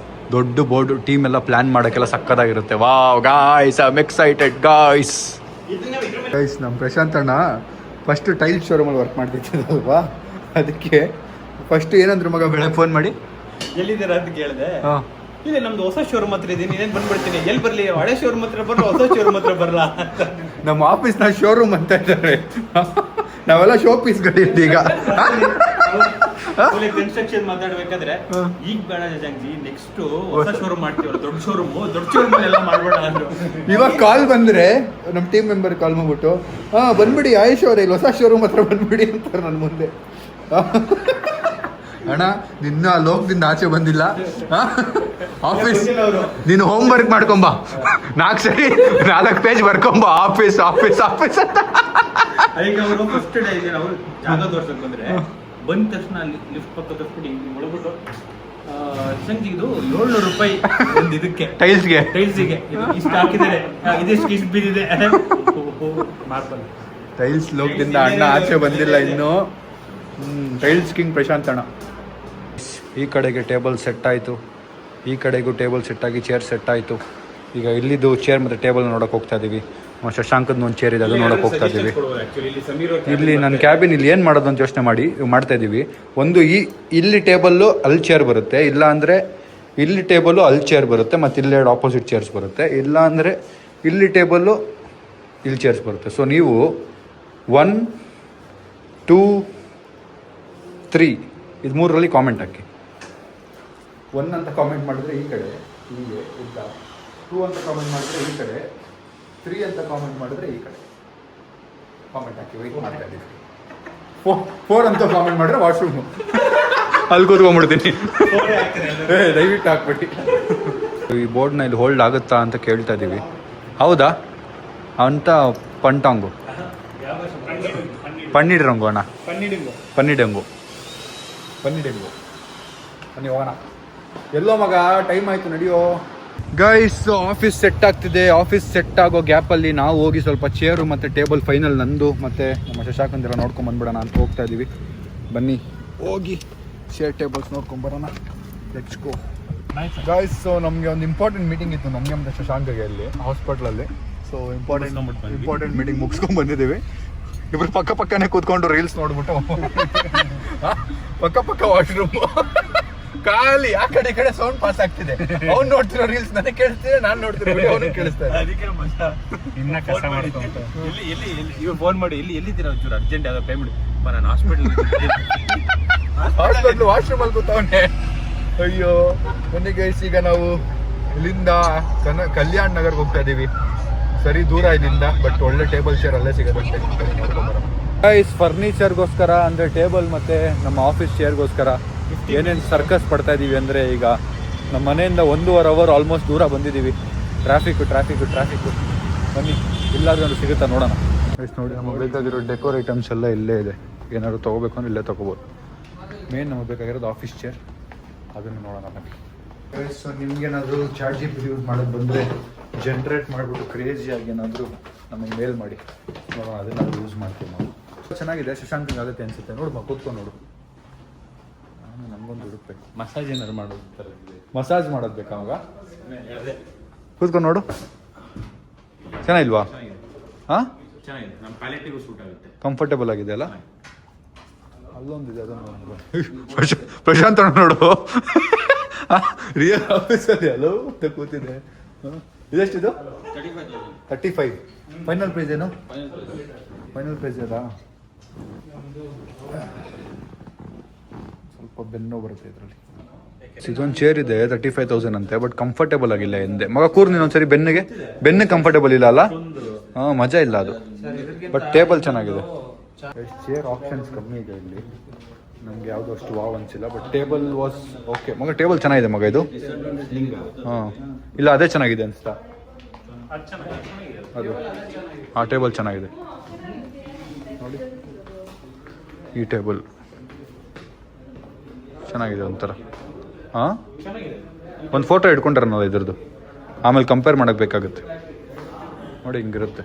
ದೊಡ್ಡ ಬೋರ್ಡ್, ಟೀಮ್ ಎಲ್ಲ ಪ್ಲ್ಯಾನ್ ಮಾಡೋಕ್ಕೆಲ್ಲ ಸಕ್ಕತ್ತಾಗಿರುತ್ತೆ. Wow guys, I am excited guys. ನಮ್ಮ ಪ್ರಶಾಂತ್ ಅಣ್ಣ ಫಸ್ಟ್ ಟೈಲ್ ಶೋರೂಮಲ್ಲಿ ವರ್ಕ್ ಮಾಡ್ತಿದ್ದಲ್ವಾ, ಅದಕ್ಕೆ ಫಸ್ಟ್ ಏನಂದ್ರು ಮಗ ಬೆಳಗ್ಗೆ ಫೋನ್ ಮಾಡಿ ಎಲ್ಲಿದ್ದೀರಾ ಅಂತ ಕೇಳಿದೆ. ಇದೆ ನಮ್ದು ಹೊಸ ಶೋರೂಮ್ ಹತ್ರ ಇದೀನಿ ಏನ್ ಬಂದ್ಬಿಡ್ತೀನಿ ಎಲ್ಲಿ ಬರ್ಲಿ ಹಳೆ ಶೋರೂಮ್ ಹತ್ರ ಬರಲ್ಲ ಹೊಸ ಶೋರೂಮ್ ಹತ್ರ ಬರಲ್ಲ ನಮ್ಮ ಆಫೀಸ್ನ ಶೋರೂಮ್ ಅಂತ ಇದ್ದಾರೆ. ನಾವೆಲ್ಲ ಶೋ ಪೀಸ್ಗಳಿದ್ದು ಈಗ. ಕನ್ಸ್ಟ್ರಕ್ಷನ್ ಮಾತಾಡ್ಬೇಕಾದ್ರೆ ಈಗ ಬೇಡ ಜಂಗಿ ನೆಕ್ಸ್ಟ್ ಹೊಸ ಶೋರೂಮ್ ಮಾಡ್ತೀವಲ್ಲ ದೊಡ್ಡ ಶೋರೂಮ್ ಎಲ್ಲ ಮಾಡ್ಬೇಡ ಅಂದ್ರು. ಇವಾಗ ಕಾಲ್ ಬಂದ್ರೆ ನಮ್ಮ ಟೀಮ್ ಮೆಂಬರ್ ಕಾಲ್ ಮಾಡ್ಬಿಟ್ಟು ಬಂದ್ಬಿಡಿ ಆಯುಷ್ ಅವ್ರೆ ಇಲ್ಲಿ ಹೊಸ ಶೋರೂಮ್ ಹತ್ರ ಬಂದ್ಬಿಡಿ ಅಂತಾರೆ ನನ್ನ ಮುಂದೆ. ಅಣ್ಣ ನಿನ್ನ ಲೋಕದಿಂದ ಆಚೆ ಬಂದಿಲ್ಲ, ಆಫೀಸ್ ನೀನು ಹೋಮ್ ವರ್ಕ್ ಮಾಡ್ಕೊಂಬ, 4 ಪೇಜ್ ಬರ್ಕೊಂಬ, ಆಫೀಸ್ ಆಫೀಸ್ ಆಫೀಸ್ ಅಂತ. ಅದಕ್ಕೆ ಅವರು ಫಸ್ಟ್ ಡೇ ಅವ್ರು ಜಾಗ ತೋರ್ಸಕ್ ಬಂದ್ರೆ ಬಂದ ತಕ್ಷಣ ಲಿಫ್ಟ್ ಪಕ್ಕ ತರ್ಸ್ಬಿಟ್ಟು ಒಳಬಿಟ್ಟು ಸಂಜೆದು 700 ರೂಪಾಯಿ ಒಂದು ಇದಕ್ಕೆ ಟೈಲ್ಸ್ಗೆ ಇಷ್ಟು ಹಾಕಿದ್ದಾರೆ, ಇದಿಷ್ಟು ಬಿದ್ದಿದೆ ಮಾರ್ಬಲ್. ಟೈಲ್ಸ್ ಲೋಕದಿಂದ ಅಣ್ಣ ಆಚೆ ಬಂದಿಲ್ಲ ಇನ್ನು. ಟೈಲ್ಸ್ ಕಿಂಗ್ ಪ್ರಶಾಂತ್ ಅಣ್ಣ. ಈ ಕಡೆಗೆ ಟೇಬಲ್ ಸೆಟ್ ಆಯಿತು, ಈ ಕಡೆಗೂ ಟೇಬಲ್ ಸೆಟ್ ಆಗಿ ಚೇರ್ ಸೆಟ್ ಆಯಿತು. ಈಗ ಇಲ್ಲಿದ್ದು ಚೇರ್ ಮತ್ತು ಟೇಬಲ್ ನೋಡೋಕೆ ಹೋಗ್ತಾ ಇದ್ದೀವಿ. ಶಶಾಂಕದ ಒಂದು ಚೇರ್ ಇದೆ, ಅದು ನೋಡೋಕೆ ಹೋಗ್ತಾ ಇದ್ದೀವಿ. ಇಲ್ಲಿ ನನ್ನ ಕ್ಯಾಬಿನ್ ಇಲ್ಲಿ ಏನು ಮಾಡೋದು ಅಂತ ಯೋಚನೆ ಮಾಡ್ತಾ ಇದ್ದೀವಿ. ಒಂದು ಇಲ್ಲಿ ಟೇಬಲ್ಲು ಅಲ್ಲಿ ಚೇರ್ ಬರುತ್ತೆ, ಇಲ್ಲ ಅಂದರೆ ಇಲ್ಲಿ ಟೇಬಲ್ಲು ಅಲ್ಲಿ ಚೇರ್ ಬರುತ್ತೆ, ಮತ್ತು ಇಲ್ಲಿ 2 ಆಪೋಸಿಟ್ ಚೇರ್ಸ್ ಬರುತ್ತೆ, ಇಲ್ಲ ಅಂದರೆ ಇಲ್ಲಿ ಟೇಬಲ್ಲು ಇಲ್ಲಿ ಚೇರ್ಸ್ ಬರುತ್ತೆ. ಸೊ ನೀವು 1, 2, 3 ಇದು 3ರಲ್ಲಿ ಕಾಮೆಂಟ್ ಹಾಕಿ. 1 ಅಂತ ಕಾಮೆಂಟ್ ಮಾಡಿದ್ರೆ ಈ ಕಡೆ ಹೀಗೆ ಉದ್ದ, 2 ಅಂತ ಕಾಮೆಂಟ್ ಮಾಡಿದ್ರೆ ಈ ಕಡೆ, 3 ಅಂತ ಕಾಮೆಂಟ್ ಮಾಡಿದ್ರೆ ಈ ಕಡೆ ಕಾಮೆಂಟ್ ಹಾಕಿ. ವೆಯ್ಟ್ ಮಾಡ್ತಾ ಇದ್ದೀವಿ. 4 ಅಂತ ಕಾಮೆಂಟ್ ಮಾಡಿದ್ರೆ ವಾಶ್ರೂಮು ಅಲ್ಲಿ ಕೂತ್ಕೊಂಡ್ಬಿಡ್ತೀನಿ. ದಯವಿಟ್ಟು ಹಾಕ್ಬಿಟ್ಟು. ಈ ಬೋರ್ಡ್ನ ಇಲ್ಲಿ ಹೋಲ್ಡ್ ಆಗುತ್ತಾ ಅಂತ ಕೇಳ್ತಾ ಇದ್ದೀವಿ. ಹೌದಾ ಅಂತ ಪಂಟಾಂಗು ಪನ್ನೀಡಿರಂಗು ಅಣ್ಣ, ಪನ್ನಿಡೆಂಗು ಬನ್ನಿ ಹೋಗೋಣ. ಎಲ್ಲೋ ಮಗ ಟೈಮ್ ಆಯಿತು ನಡಿಯೋ. ಗೈಸ್ ಆಫೀಸ್ ಸೆಟ್ ಆಗ್ತಿದೆ. ಆಫೀಸ್ ಸೆಟ್ ಆಗೋ ಗ್ಯಾಪಲ್ಲಿ ನಾವು ಹೋಗಿ ಸ್ವಲ್ಪ ಚೇರು ಮತ್ತು ಟೇಬಲ್ ಫೈನಲ್ ನಂದು ಮತ್ತು ನಮ್ಮ ಶಶಾಂಕಂದಿರ ನೋಡ್ಕೊಂಡು ಬಂದ್ಬಿಡೋಣ ಅಂತ ಹೋಗ್ತಾ ಇದ್ದೀವಿ. ಬನ್ನಿ ಹೋಗಿ ಚೇರ್ ಟೇಬಲ್ಸ್ ನೋಡ್ಕೊಂಬರೋಣ. Let's go guys. ಸೊ ನಮಗೆ ಒಂದು ಇಂಪಾರ್ಟೆಂಟ್ ಮೀಟಿಂಗ್ ಇತ್ತು ನಮಗೆ ಮತ್ತು ಶಶಾಂಕಗೆ ಅಲ್ಲಿ ಹಾಸ್ಪಿಟ್ಲಲ್ಲಿ. ಸೊ ಇಂಪಾರ್ಟೆಂಟ್ ಮೀಟಿಂಗ್ ಮುಗಿಸ್ಕೊಂಡು ಬಂದಿದ್ದೀವಿ. ಇಬ್ರು ಪಕ್ಕನೇ ಕೂತ್ಕೊಂಡು ರೀಲ್ಸ್ ನೋಡ್ಬಿಟ್ಟು ಪಕ್ಕ ವಾಶ್ರೂಮ್ ಖಾಲಿ ಆ ಕಡೆ ಈ ಕಡೆ ಸೌಂಡ್ ಪಾಸ್ ಆಗ್ತಿದೆ. ಅವ್ನು ನೋಡ್ತಿರೋ ರೀಲ್ಸ್ ನನಗೆ ಕೇಳಿಸ್ತಿದೆ, ನಾನು ನೋಡ್ತಿರೋ ಅವನು ಕೇಳಿಸ್ತಾ ಇದೆ. ಇವಾಗ ಫೋನ್ ಮಾಡಿ ಎಲ್ಲಿದ್ದೀರಾ ಒಂಚೂರು ಅರ್ಜೆಂಟ್ ಯಾವ್ದೋ ಪೇಮೆಂಟ್ ನಾನು ಹಾಸ್ಪಿಟ್ಲ್ ವಾಶ್ರೂಮ್ ಅಲ್ಲಿ ಕೂತವನೆ. ಅಯ್ಯೋ ಬನ್ನಿ ಗೈಸ್, ಈಗ ನಾವು ಇಲ್ಲಿಂದ ಕಲ್ಯಾಣ್ ನಗರ್ಗೆ ಹೋಗ್ತಾ ಇದೀವಿ. ಸರಿ ದೂರ ಇಲ್ಲಿಂದ, ಬಟ್ ಒಳ್ಳೆ ಟೇಬಲ್ ಚೇರ್ ಅಲ್ಲೇ ಸಿಗೋದಂತೆ. ಗೈಸ್ ಫರ್ನಿಚರ್ಗೋಸ್ಕರ ಅಂದರೆ ಟೇಬಲ್ ಮತ್ತು ನಮ್ಮ ಆಫೀಸ್ ಚೇರ್ಗೋಸ್ಕರ ಏನೇನು ಸರ್ಕಸ್ ಪಡ್ತಾ ಇದ್ದೀವಿ ಅಂದರೆ, ಈಗ ನಮ್ಮ ಮನೆಯಿಂದ 1.5 ಅವರ್ ಆಲ್ಮೋಸ್ಟ್ ದೂರ ಬಂದಿದ್ದೀವಿ. ಟ್ರಾಫಿಕ್ಕು ಬನ್ನಿ ಇಲ್ಲಾದ್ರೂ ಒಂದು ಸಿಗುತ್ತಾ ನೋಡೋಣ. ಗೈಸ್ ನೋಡಿ, ನಮಗೆ ಬೇಕಾಗಿರೋ ಡೆಕೋರ್ ಐಟಮ್ಸ್ ಎಲ್ಲ ಇಲ್ಲೇ ಇದೆ. ಏನಾದ್ರು ತೊಗೋಬೇಕು ಅಂದ್ರೆ ಇಲ್ಲೇ ತೊಗೋಬೋದು. ಮೇನ್ ನಮಗೆ ಬೇಕಾಗಿರೋದು ಆಫೀಸ್ ಚೇರ್, ಅದನ್ನು ನೋಡೋಣ ಬನ್ನಿ. ಸೊ ನಿಮ್ಗೇನಾದರೂ ಚಾಟ್ ಜಿಪಿಟಿ ಯೂಸ್ ಮಾಡೋದು ಬಂದರೆ ಜನ್ರೇಟ್ ಮಾಡಿಬಿಟ್ಟು ಕ್ರೇಜಿಯಾಗಿ ಏನಾದರೂ ನಮಗೆ ಮೇಲ್ ಮಾಡಿ ನೋಡೋಣ, ಅದನ್ನು ಯೂಸ್ ಮಾಡ್ತೀವಿ ನಾವು. ಚೆನ್ನಾಗಿದೆ, ಶಶಾಂಕ್ ಆಗುತ್ತೆ ಅನಿಸುತ್ತೆ. ನೋಡು ಕೂತ್ಕೊಂಡು ನೋಡು. ನಾನು ನಮಗೊಂದು ಹುಡುಕ್ಬೇಕು. ಮಸಾಜ್ ಏನಾದ್ರು ಮಾಡೋದು ಮಸಾಜ್ ಮಾಡೋದು ಬೇಕಾ ಮಗ? ಕೂತ್ಕೊಂಡು ನೋಡು. ಚೆನ್ನಾಗಿಲ್ವಾ? ಹಾಂ ಚೆನ್ನಾಗಿದೆ, ನಮ್ಮ ಕ್ವಾಲಿಟಿಗೂ ಸೂಟ್ ಆಗುತ್ತೆ. ಕಂಫರ್ಟೇಬಲ್ ಆಗಿದೆ ಅಲ್ಲ? ಅಲ್ಲೊಂದಿದೆ, ಅದನ್ನು ಪ್ರಶಾಂತ್ ನೋಡು. ರಿಯಲ್ ಆಫೀಸಲ್ಲಿ ಅಲ್ಲೋ ಅಂತ ಕೂತಿದೆ. ಇದೆಷ್ಟಿದು? 35. ಫೈನಲ್ ಪ್ರೈಸ್ ಏನು? ಫೈನಲ್ ಪ್ರೈಸ್ ಅದಾ? ಸ್ವಲ್ಪ ಬೆನ್ನು ಬರುತ್ತೆ ಇದರಲ್ಲಿ. ಇದೊಂದು ಚೇರ್ ಇದೆ 35,000 ಅಂತೆ, ಬಟ್ ಕಂಫರ್ಟೇಬಲ್ ಆಗಿಲ್ಲ ಹಿಂದೆ. ಮಗ ಕೂರ್ ನೀನೊಂದ್ಸರಿ ಬೆನ್ನಿಗೆ ಕಂಫರ್ಟೇಬಲ್ ಇಲ್ಲ ಅಲ್ಲ? ಹಾಂ ಮಜಾ ಇಲ್ಲ ಅದು, ಬಟ್ ಟೇಬಲ್ ಚೆನ್ನಾಗಿದೆ. ಚೇರ್ ಆಪ್ಷನ್ಸ್ ಕಮ್ಮಿ ಇದೆ ಇಲ್ಲಿ, ನಮ್ಗೆ ಯಾವುದು ಅಷ್ಟು ವಾವ್ ಅನಿಸಿಲ್ಲ. ಬಟ್ ಟೇಬಲ್ ವಾಸ್ ಓಕೆ ಮಗ. ಟೇಬಲ್ ಚೆನ್ನಾಗಿದೆ ಮಗ ಇದು. ಹಾಂ ಇಲ್ಲ ಅದೇ ಚೆನ್ನಾಗಿದೆ ಅನಿಸ್ತಾ ಅದು. ಆ ಟೇಬಲ್ ಚೆನ್ನಾಗಿದೆ ನೋಡಿ. ಈ ಟೇಬಲ್ ಚೆನ್ನಾಗಿದೆ ಒಂಥರ. ಹಾಂ ಒಂದು ಫೋಟೋ ಇಟ್ಕೊಂಡ್ರೆ ನಾವು ಇದ್ರದ್ದು, ಆಮೇಲೆ ಕಂಪೇರ್ ಮಾಡೋಕ್ಕೆ ಬೇಕಾಗುತ್ತೆ ನೋಡಿ. ಹಿಂಗಿರುತ್ತೆ.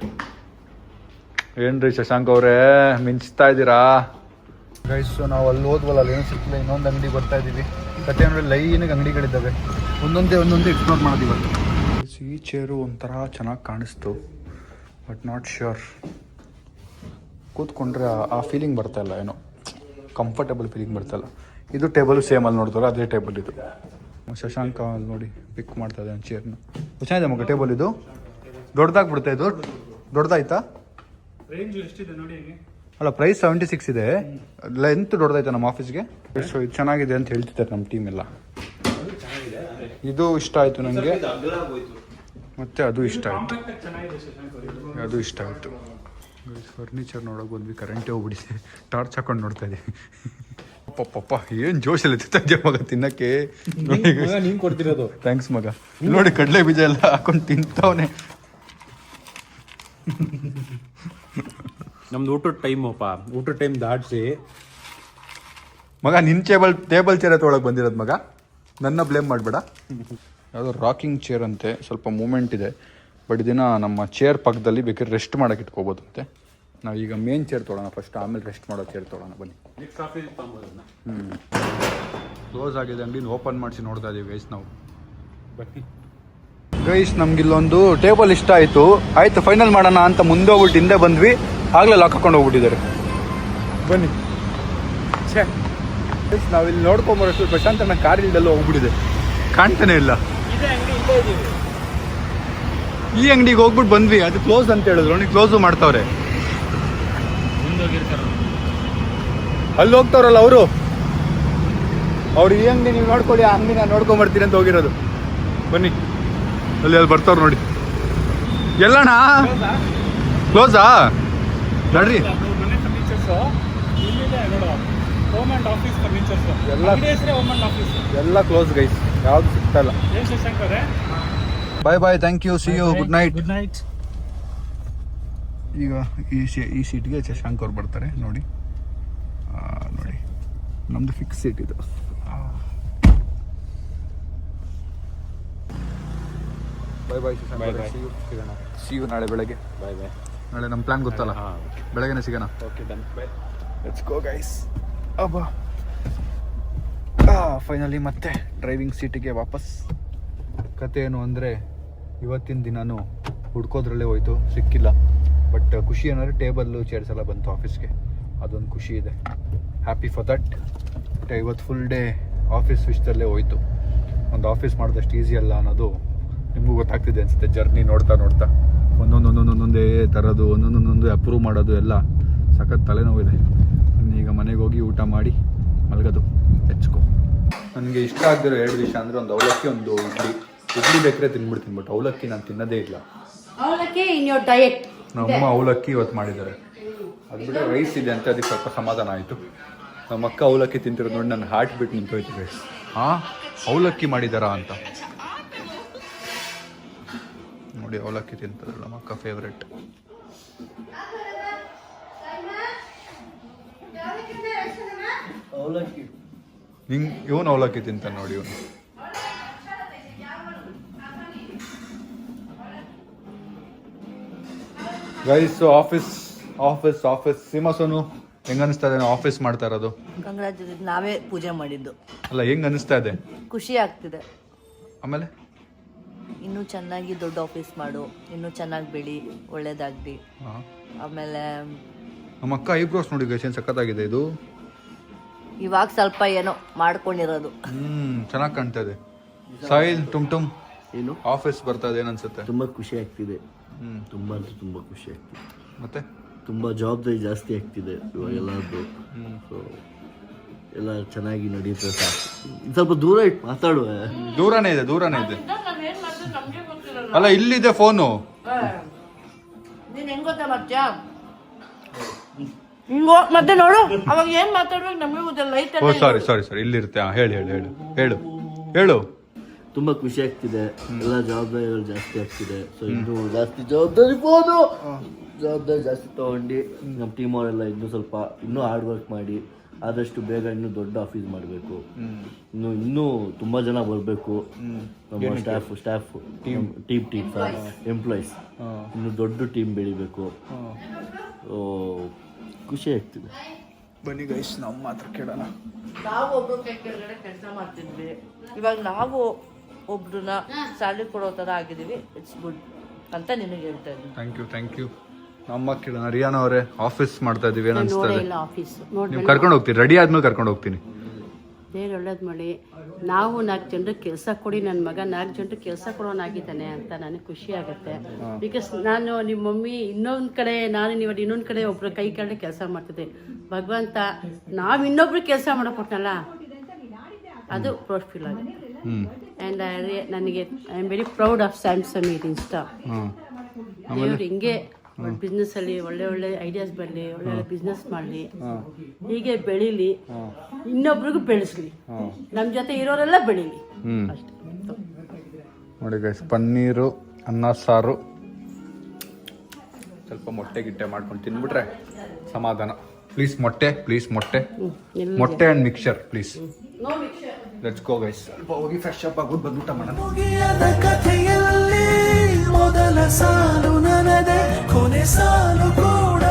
ಏನ್ರಿ ಶಶಾಂಕ್ ಅವರೇ ಮಿಂಚ್ತಾ ಇದ್ದೀರಾ ಗೈಸ್? ನಾವು ಅಲ್ಲಿ ಹೋದ್ವಲ್ಲ, ಅಲ್ಲಿ ಏನೋ ಸಿಕ್ಕಿಲ್ಲ, ಇನ್ನೊಂದು ಅಂಗಡಿ ಬರ್ತಾ ಇದ್ದೀವಿ. ಕತೆ ಅಂದರೆ ಲೈನಿಗೆ ಅಂಗಡಿಗಳಿದ್ದಾವೆ, ಒಂದೊಂದೇ ಎಕ್ಸ್ಪ್ಲೋರ್ ಮಾಡೋದು ಇವತ್ತು. ಈ ಚೇರು ಒಂಥರ ಚೆನ್ನಾಗಿ ಕಾಣಿಸ್ತು, ಬಟ್ ನಾಟ್ ಶ್ಯೂರ್. ಕೂತ್ಕೊಂಡ್ರೆ ಆ ಫೀಲಿಂಗ್ ಬರ್ತಾ ಇಲ್ಲ, ಏನೋ ಕಂಫರ್ಟೇಬಲ್ ಫೀಲಿಂಗ್ ಬರ್ತಾಯಿಲ್ಲ. ಇದು ಟೇಬಲ್ ಸೇಮ್ ಅಲ್ಲಿ ನೋಡಿದ್ರೆ ಅದೇ ಟೇಬಲ್ ಇದು. ಶಶಾಂಕ ನೋಡಿ ಪಿಕ್ ಮಾಡ್ತಾ ಇದ್ದಾನೆ ಚೇರ್ನ. ಚೆನ್ನಾಗಿದೆ ಮಗ ಟೇಬಲ್ ಇದು. ದೊಡ್ಡದಾಗ್ಬಿಡುತ್ತೆ ಇದು. ದೊಡ್ಡದಾಯ್ತಾ? ರೇಂಜ್ ಎಷ್ಟಿದೆ ನೋಡಿ ಹೇಗೆ. ಅಲ್ಲ ಪ್ರೈಸ್ 76 ಇದೆ. ಲೆಂತ್ ದೊಡ್ಡದಾಯ್ತಾ ನಮ್ಮ ಆಫೀಸ್ಗೆ. ಸೊ ಇದು ಚೆನ್ನಾಗಿದೆ ಅಂತ ಹೇಳ್ತಿದ್ದಾರೆ ನಮ್ಮ ಟೀಮ್ ಎಲ್ಲ. ಇದು ಇಷ್ಟ ಆಯಿತು ನನಗೆ, ಮತ್ತು ಅದು ಇಷ್ಟ ಆಯಿತು. ಅದು ಇಷ್ಟ ಆಯಿತು. ಫರ್ನಿಚರ್ ನೋಡೋಕೆ ಬಂದ್ವಿ, ಕರೆಂಟೇ ಹೋಗ್ಬಿಡಿದೆ. ಟಾರ್ಚ್ ಹಾಕೊಂಡು ನೋಡ್ತಾ ಇದ್ದೀವಿ. ಪಪ್ಪ ಏನು ಜೋಶಲ್ಲಿ ಎತ್ತಿದ್ದೆ ಮಗ ತಿನ್ನಕ್ಕೆ. ನೀನು ಕೊಡ್ತಿರೋದು. ಥ್ಯಾಂಕ್ಸ್ ಮಗ. ನೋಡಿ ಕಡಲೆ ಬೀಜ ಎಲ್ಲ ಹಾಕೊಂಡು ತಿಂತಾವನೆ. ನಮ್ದು ಊಟದ ಟೈಮ್ ದಾಟಿಸಿ ಮಗ ನಿನ್ನ ಟೇಬಲ್ ಚೇರ್ ತೊಗೊಳಕ್ಕೆ ಬಂದಿರೋದು ಮಗ. ನನ್ನ ಬ್ಲೇಮ್ ಮಾಡಬೇಡ. ಯಾವುದೋ ರಾಕಿಂಗ್ ಚೇರ್ ಅಂತೆ, ಸ್ವಲ್ಪ ಮೂಮೆಂಟ್ ಇದೆ. ಬಟ್ ಇದನ್ನ ನಮ್ಮ ಚೇರ್ ಪಕ್ಕದಲ್ಲಿ ಬೇಕಾದ್ರೆ ರೆಸ್ಟ್ ಮಾಡೋಕೆ ಇಟ್ಕೋಬೋದಂತೆ. ನಾವು ಈಗ ಮೇನ್ ಚೇರ್ ತೊಗೊಳೋಣ ಫಸ್ಟ್, ಆಮೇಲೆ ರೆಸ್ಟ್ ಮಾಡೋ ಚೇರ್ ತೊಗೊಳೋಣ ಬನ್ನಿ. ಕ್ಲೋಸ್ ಆಗಿದೆ ಅಂಗಡಿ, ಓಪನ್ ಮಾಡಿಸಿ ನೋಡ್ತಾ ಇದೀವಿ ಗೈಸ್ ನಾವು. ಗೈಸ್ ನಮ್ಗಿಲ್ಲೊಂದು ಟೇಬಲ್ ಇಷ್ಟ ಆಯಿತು. ಆಯ್ತು ಫೈನಲ್ ಮಾಡೋಣ ಅಂತ ಮುಂದೆ ಹೋಗ್ಬಿಟ್ಟು ಹಿಂದೆ ಬಂದ್ವಿ, ಆಗಲೇ ಲಾಕ್ ಹಾಕೊಂಡು ಹೋಗ್ಬಿಟ್ಟಿದ್ದಾರೆ. ಬನ್ನಿ. ನಾವಿಲ್ಲಿ ನೋಡ್ಕೊಂಬರೋಷ್ಟು ಪ್ರಶಾಂತನ ಕಾರ್ ಇಲ್ದೆಲ್ಲ ಹೋಗ್ಬಿಟ್ಟಿದೆ, ಕಾಣ್ತಾನೆ ಇಲ್ಲ. ಈ ಅಂಗಡಿಗೆ ಹೋಗ್ಬಿಟ್ಟು ಬಂದ್ವಿ, ಅದು ಕ್ಲೋಸ್ ಅಂತ ಹೇಳಿದ್ರು. ಅವ್ನಿಗೆ ಕ್ಲೋಸು ಮಾಡ್ತಾವ್ರೆ. ಅಲ್ಲಿ ಹೋಗ್ತಾವ್ರಲ್ಲ ಅವ್ರು ಈ ಅಂಗಡಿ ನೀವು ನೋಡ್ಕೊಳ್ಳಿ, ಆ ಅಂಗಡಿ ನಾನು ನೋಡ್ಕೊಂಬರ್ತೀನಿ ಅಂತ ಹೋಗಿರೋದು. ಬನ್ನಿ ಅಲ್ಲಿ ಬರ್ತಾವ್ರು ನೋಡಿ. ಎಲ್ಲಣ್ಣ ಕ್ಲೋಸಾ? ನಡ್ರಿ. ಎಲ್ಲ ಕ್ಲೋಸ್ ಗೈಸ್, ಯಾವ್ದು ಸಿಗ್ತಾ ಇಲ್ಲ. Bye bye, thank you, see you, good night. Good night. ಈಗ ಈ ಸೀಟ್ಗೆ ಶಶಾಂಕ್ ಅವ್ರು ಬರ್ತಾರೆ ನೋಡಿ. ನೋಡಿ ನಮ್ದು ಫಿಕ್ಸ್ ಸೀಟ್ ಇದು. ಬಾಯ್ ಬಾಯ್ ಶಶಾಂಕ್, ಸಿ ಯು ನಾಳೆ ಬೆಳಗ್ಗೆ. ಬಾಯ್ ಬಾಯ್. ನಾಳೆ ನಮ್ಮ ಪ್ಲಾನ್ ಗೊತ್ತಲ್ಲ, ಬೆಳಗ್ಗೆನೇ ಸಿಗೋಣ. Okay done. Bye. Let's go guys. ಅಬ್ಬಾ ಫೈನಲಿ ಮತ್ತೆ ಡ್ರೈವಿಂಗ್ ಸೀಟಿಗೆ ವಾಪಸ್. ಕತೆ ಏನು ಅಂದರೆ ಇವತ್ತಿನ ದಿನಾನು ಹುಡ್ಕೋದ್ರಲ್ಲೇ ಹೋಯ್ತು, ಸಿಕ್ಕಿಲ್ಲ. ಬಟ್ ಖುಷಿ ಏನಾದ್ರೆ ಟೇಬಲ್ಲು ಚೇರ್ಸ್ ಎಲ್ಲ ಬಂತು ಆಫೀಸ್ಗೆ, ಅದೊಂದು ಖುಷಿ ಇದೆ. Happy for that. ಇವತ್ತು ಫುಲ್ ಡೇ ಆಫೀಸ್ ವಿಷಯದಲ್ಲೇ ಹೋಯ್ತು. ಒಂದು ಆಫೀಸ್ ಮಾಡಿದಷ್ಟು ಈಸಿ ಅಲ್ಲ ಅನ್ನೋದು ನಿಮಗೂ ಗೊತ್ತಾಗ್ತಿದೆ ಅನಿಸುತ್ತೆ. ಜರ್ನಿ ನೋಡ್ತಾ ಒಂದೊಂದೇ ಥರದ್ದು, ಒಂದೊಂದು ಅಪ್ರೂವ್ ಮಾಡೋದು ಎಲ್ಲ ಸಖತ್ ತಲೆನೋವಿದೆ. ಈಗ ಮನೆಗೆ ಹೋಗಿ ಊಟ ಮಾಡಿ ಮಲಗೋದು, ಹೆಚ್ಕೊ. ನನಗೆ ಇಷ್ಟ ಆಗದಿರೋ 2 ವಿಷಯ ಅಂದರೆ ಒಂದು ಅವಲಕ್ಕಿ, ಒಂದು ಇಡ್ಲಿ ಬೇಕಾದ್ರೆ ತಿನ್ಬಿಡ್ತೀನಿ. ಬಟ್ ಅವಲಕ್ಕಿ ನಾನು ತಿನ್ನೋದೇ ಇಲ್ಲ. ನಮ್ಮ ಅವಲಕ್ಕಿ ಇವತ್ತು ಮಾಡಿದ್ದಾರೆ, ಅದು ಬಿಟ್ಟರೆ ರೈಸ್ ಇದೆ ಅಂತ ಅದಕ್ಕೆ ಸ್ವಲ್ಪ ಸಮಾಧಾನ ಆಯಿತು. ನಮ್ಮ ಅಕ್ಕ ಅವಲಕ್ಕಿ ತಿಂತಿರೋದು ನೋಡಿ ನನ್ನ ಹಾರ್ಟ್ ಬಿಟ್ಟು ನಿಂತೋಯ್ತು ಗೈಸ್. ಅವಲಕ್ಕಿ ಮಾಡಿದಾರಾ ಅಂತ ನೋಡಿ. ಅವಲಕ್ಕಿ ತಿಂತಾರೆ ನಮ್ಮ ಅಕ್ಕ, ಫೇವ್ರೆಟ್. ಇವನು ಅವಲಕ್ಕಿ ತಿಂತಾನೆ ನೋಡಿ. ಇವನು ಗೈಸ್ ಆಫೀಸ್ ಆಫೀಸ್ ಆಫೀಸ್. ಸೀಮಾಸೋನು ಹೆಂಗ ಅನಿಸ್ತಾ ಇದೆ ಆಫೀಸ್ ಮಾಡ್ತಾ ಇರೋದು? ನಾವೇ ಪೂಜೆ ಮಾಡಿದ್ದು. ಅಲ್ಲ ಹೆಂಗ್ ಅನಿಸ್ತಾ ಇದೆ? ಖುಷಿ ಆಗ್ತಿದೆ. ಆಮೇಲೆ ಇನ್ನೂ ಚೆನ್ನಾಗಿ ದೊಡ್ಡ ಆಫೀಸ್ ಮಾಡು, ಇನ್ನೂ ಚೆನ್ನಾಗಿ ಬೆಳಿ, ಒಳ್ಳೇದಾಗ್ಲಿ. ಆಮೇಲೆ ನಮ್ಮ ಅಕ್ಕ ಐಬ್ರೋಸ್ ನೋಡಿ ಗೈಸ್, ಏನು ಸಖತ್ತಾಗಿದೆ ಇದು. ಇವಾಗ ಸ್ವಲ್ಪ ಏನೋ ಮಾಡ್ಕೊಂಡಿರೋದು. ಚೆನ್ನಾಗಿ ಕಾಣ್ತಾ ಇದೆ. ಸಾಯಿಲ್ ಟುಮ್ ಏನು ಆಫೀಸ್ ಬರ್ತಾ ಇದೆ, ಏನನ್ಸುತ್ತೆ? ತುಂಬ ಖುಷಿ ಆಗ್ತಿದೆ. ತುಂಬ ಅಂದರೆ ತುಂಬ ಖುಷಿ ಆಗ್ತಿದೆ. ಮತ್ತೆ ತುಂಬ ಜವಾಬ್ದಾರಿ ಜಾಸ್ತಿ ಆಗ್ತಿದೆ ಇವಾಗ ಎಲ್ಲರದ್ದು. ಸೊ ಎಲ್ಲ ಚೆನ್ನಾಗಿ ನಡೀತದೆ. ಸಾಕು, ಸ್ವಲ್ಪ ದೂರ ಇಟ್ಟು ಮಾತಾಡುವ. ದೂರನೇ ಇದೆ. ಅಲ್ಲ ಇಲ್ಲಿದೆ ಫೋನು. ನೀನ್ ಹೆಂಗ್ ಗೊತ್ತಾ ಮತ್ಯ ಮತ್ತೆ ನೋಡು, ಅವಾಗ ಏನ್ ಮಾತಾಡ್ಬೇಕು ನಮ್ಗೆ ಗೊತ್ತಿಲ್ಲ. ಲೈಟ್ ಸಾರಿ ಇಲ್ಲಿರುತ್ತೆ. ಹೇಳು. ತುಂಬ ಖುಷಿ ಆಗ್ತಿದೆ. ಎಲ್ಲ ಜವಾಬ್ದಾರಿಗಳು ಜಾಸ್ತಿ ಆಗ್ತಿದೆ. ಸೊ ಇನ್ನೂ ಜಾಸ್ತಿ ಜವಾಬ್ದಾರಿ ಜಾಸ್ತಿ ತಗೊಂಡು ನಮ್ಮ ಟೀಮ್ ಅವರೆಲ್ಲ ಇನ್ನೂ ಹಾರ್ಡ್ ವರ್ಕ್ ಮಾಡಿ ಆದಷ್ಟು ಬೇಗ ಇನ್ನೂ ದೊಡ್ಡ ಆಫೀಸ್ ಮಾಡಬೇಕು. ಇನ್ನೂ ತುಂಬ ಜನ ಬರಬೇಕು. ನಮ್ಮ ಸ್ಟಾಫ್ ಟೀಮ್ ಎಂಪ್ಲಾಯೀಸ್ ಇನ್ನೂ ದೊಡ್ಡ ಟೀಮ್ ಬೆಳಿಬೇಕು. ಖುಷಿ ಆಗ್ತಿದೆ. ಬನ್ನಿ ಗೈಸ್, ನಾವು ಮಾತ್ರ ಕೇಳೋಣ. ನಾವು ಒಬ್ರು ಕೆಳಗಡೆ ಕೆಲಸ ಮಾಡ್ತಿದ್ವಿ, ಇವಾಗ ನಾವು ಒಬ್ರನ್ನ ಸ್ಯಾಲ್ರಿ ಕೊಡೋ ಥರ ಆಗಿದ್ದೀವಿ. ಇಟ್ಸ್ ಗುಡ್ ಅಂತ ನಿನಗೆ ಹೇಳ್ತಾ ಇದ್ದೀನಿ. Thank you. ನಮ್ಮ ಕೇಳೋಣ. ರಿಯಾನ ಅವರೇ, ಆಫೀಸ್ ಮಾಡ್ತಾ ಇದೀವಿ, ಏನು ಅನಿಸ್ತಾ ಇದೆ? ಆಫೀಸ್ ನೀವು ಕರ್ಕೊಂಡು ಹೋಗ್ತೀನಿ, ರೆಡಿ ಆದ್ಮೇಲೆ ಕರ್ಕೊಂಡು ಹೋಗ್ತೀನಿ. ದೇವ್ರು ಒಳ್ಳೇದು ಮಾಡಿ ನಾವು 4 ಜನರಿಗೆ ಕೆಲಸ ಕೊಡಿ, ನನ್ನ ಮಗ 4 ಜನರಿಗೆ ಕೆಲಸ ಕೊಡೋನಾಗಿದ್ದಾನೆ ಅಂತ ನನಗೆ ಖುಷಿ ಆಗುತ್ತೆ. ಬಿಕಾಸ್ ನಾನು ನಿಮ್ಮ ಮಮ್ಮಿ ಇನ್ನೊಂದು ಕಡೆ, ನಾನು ನೀವು ಇನ್ನೊಂದು ಕಡೆ ಒಬ್ಬರ ಕೈ ಕೆಳಗೆ ಕೆಲಸ ಮಾಡ್ತಿದ್ದೆ. ಭಗವಂತ ನಾವು ಇನ್ನೊಬ್ರು ಕೆಲಸ ಕೊಟ್ನಲ್ಲ, ಅದು ಪ್ರೌಡ್ ಫೀಲ್ ಆಗುತ್ತೆ. ಆ್ಯಂಡ್ ನನಗೆ I am very proud of Samsung ಇದು ಇನ್ಸ್ಟಾ. ದೇವ್ರು ಹಿಂಗೆ ಬಿಸ್ನೆಸ್ಸಲ್ಲಿ ಒಳ್ಳೆ ಐಡಿಯಾಸ್ ಬರಲಿ, ಒಳ್ಳೆ ಬಿಸ್ನೆಸ್ ಮಾಡಲಿ, ಹೀಗೆ ಬೆಳೀಲಿ, ಇನ್ನೊಬ್ರಿಗೂ ಬೆಳೆಸ್ಲಿ, ನಮ್ಮ ಜೊತೆ ಇರೋರೆಲ್ಲ ಬೆಳೀಲಿ ಅಷ್ಟೇ. ನೋಡಿ ಗೈಸ್, ಪನ್ನೀರು, ಅನ್ನ ಸಾರು, ಸ್ವಲ್ಪ ಮೊಟ್ಟೆ ಗಿಟ್ಟೆ ಮಾಡ್ಕೊಂಡು ತಿಂದ್ಬಿಟ್ರೆ ಸಮಾಧಾನ. ಪ್ಲೀಸ್ ಮೊಟ್ಟೆ, ಪ್ಲೀಸ್ ಮೊಟ್ಟೆ, ಮೊಟ್ಟೆ and mixer please. Let's go guys. ಸ್ವಲ್ಪ ಹೋಗಿ ಫ್ರೆಶ್ ಅಪ್ ಆಗೋದು ಬಂದ್ಬಿಟ್ಟ ಮಾಡೋಣ. ಮುಗಿಯದ ಕಥೆಯಲ್ಲಿ ಮೊದಲ ಸಾಲು ನನದೆ, ಕೊನೆ ಸಾಲು ಕೂಡ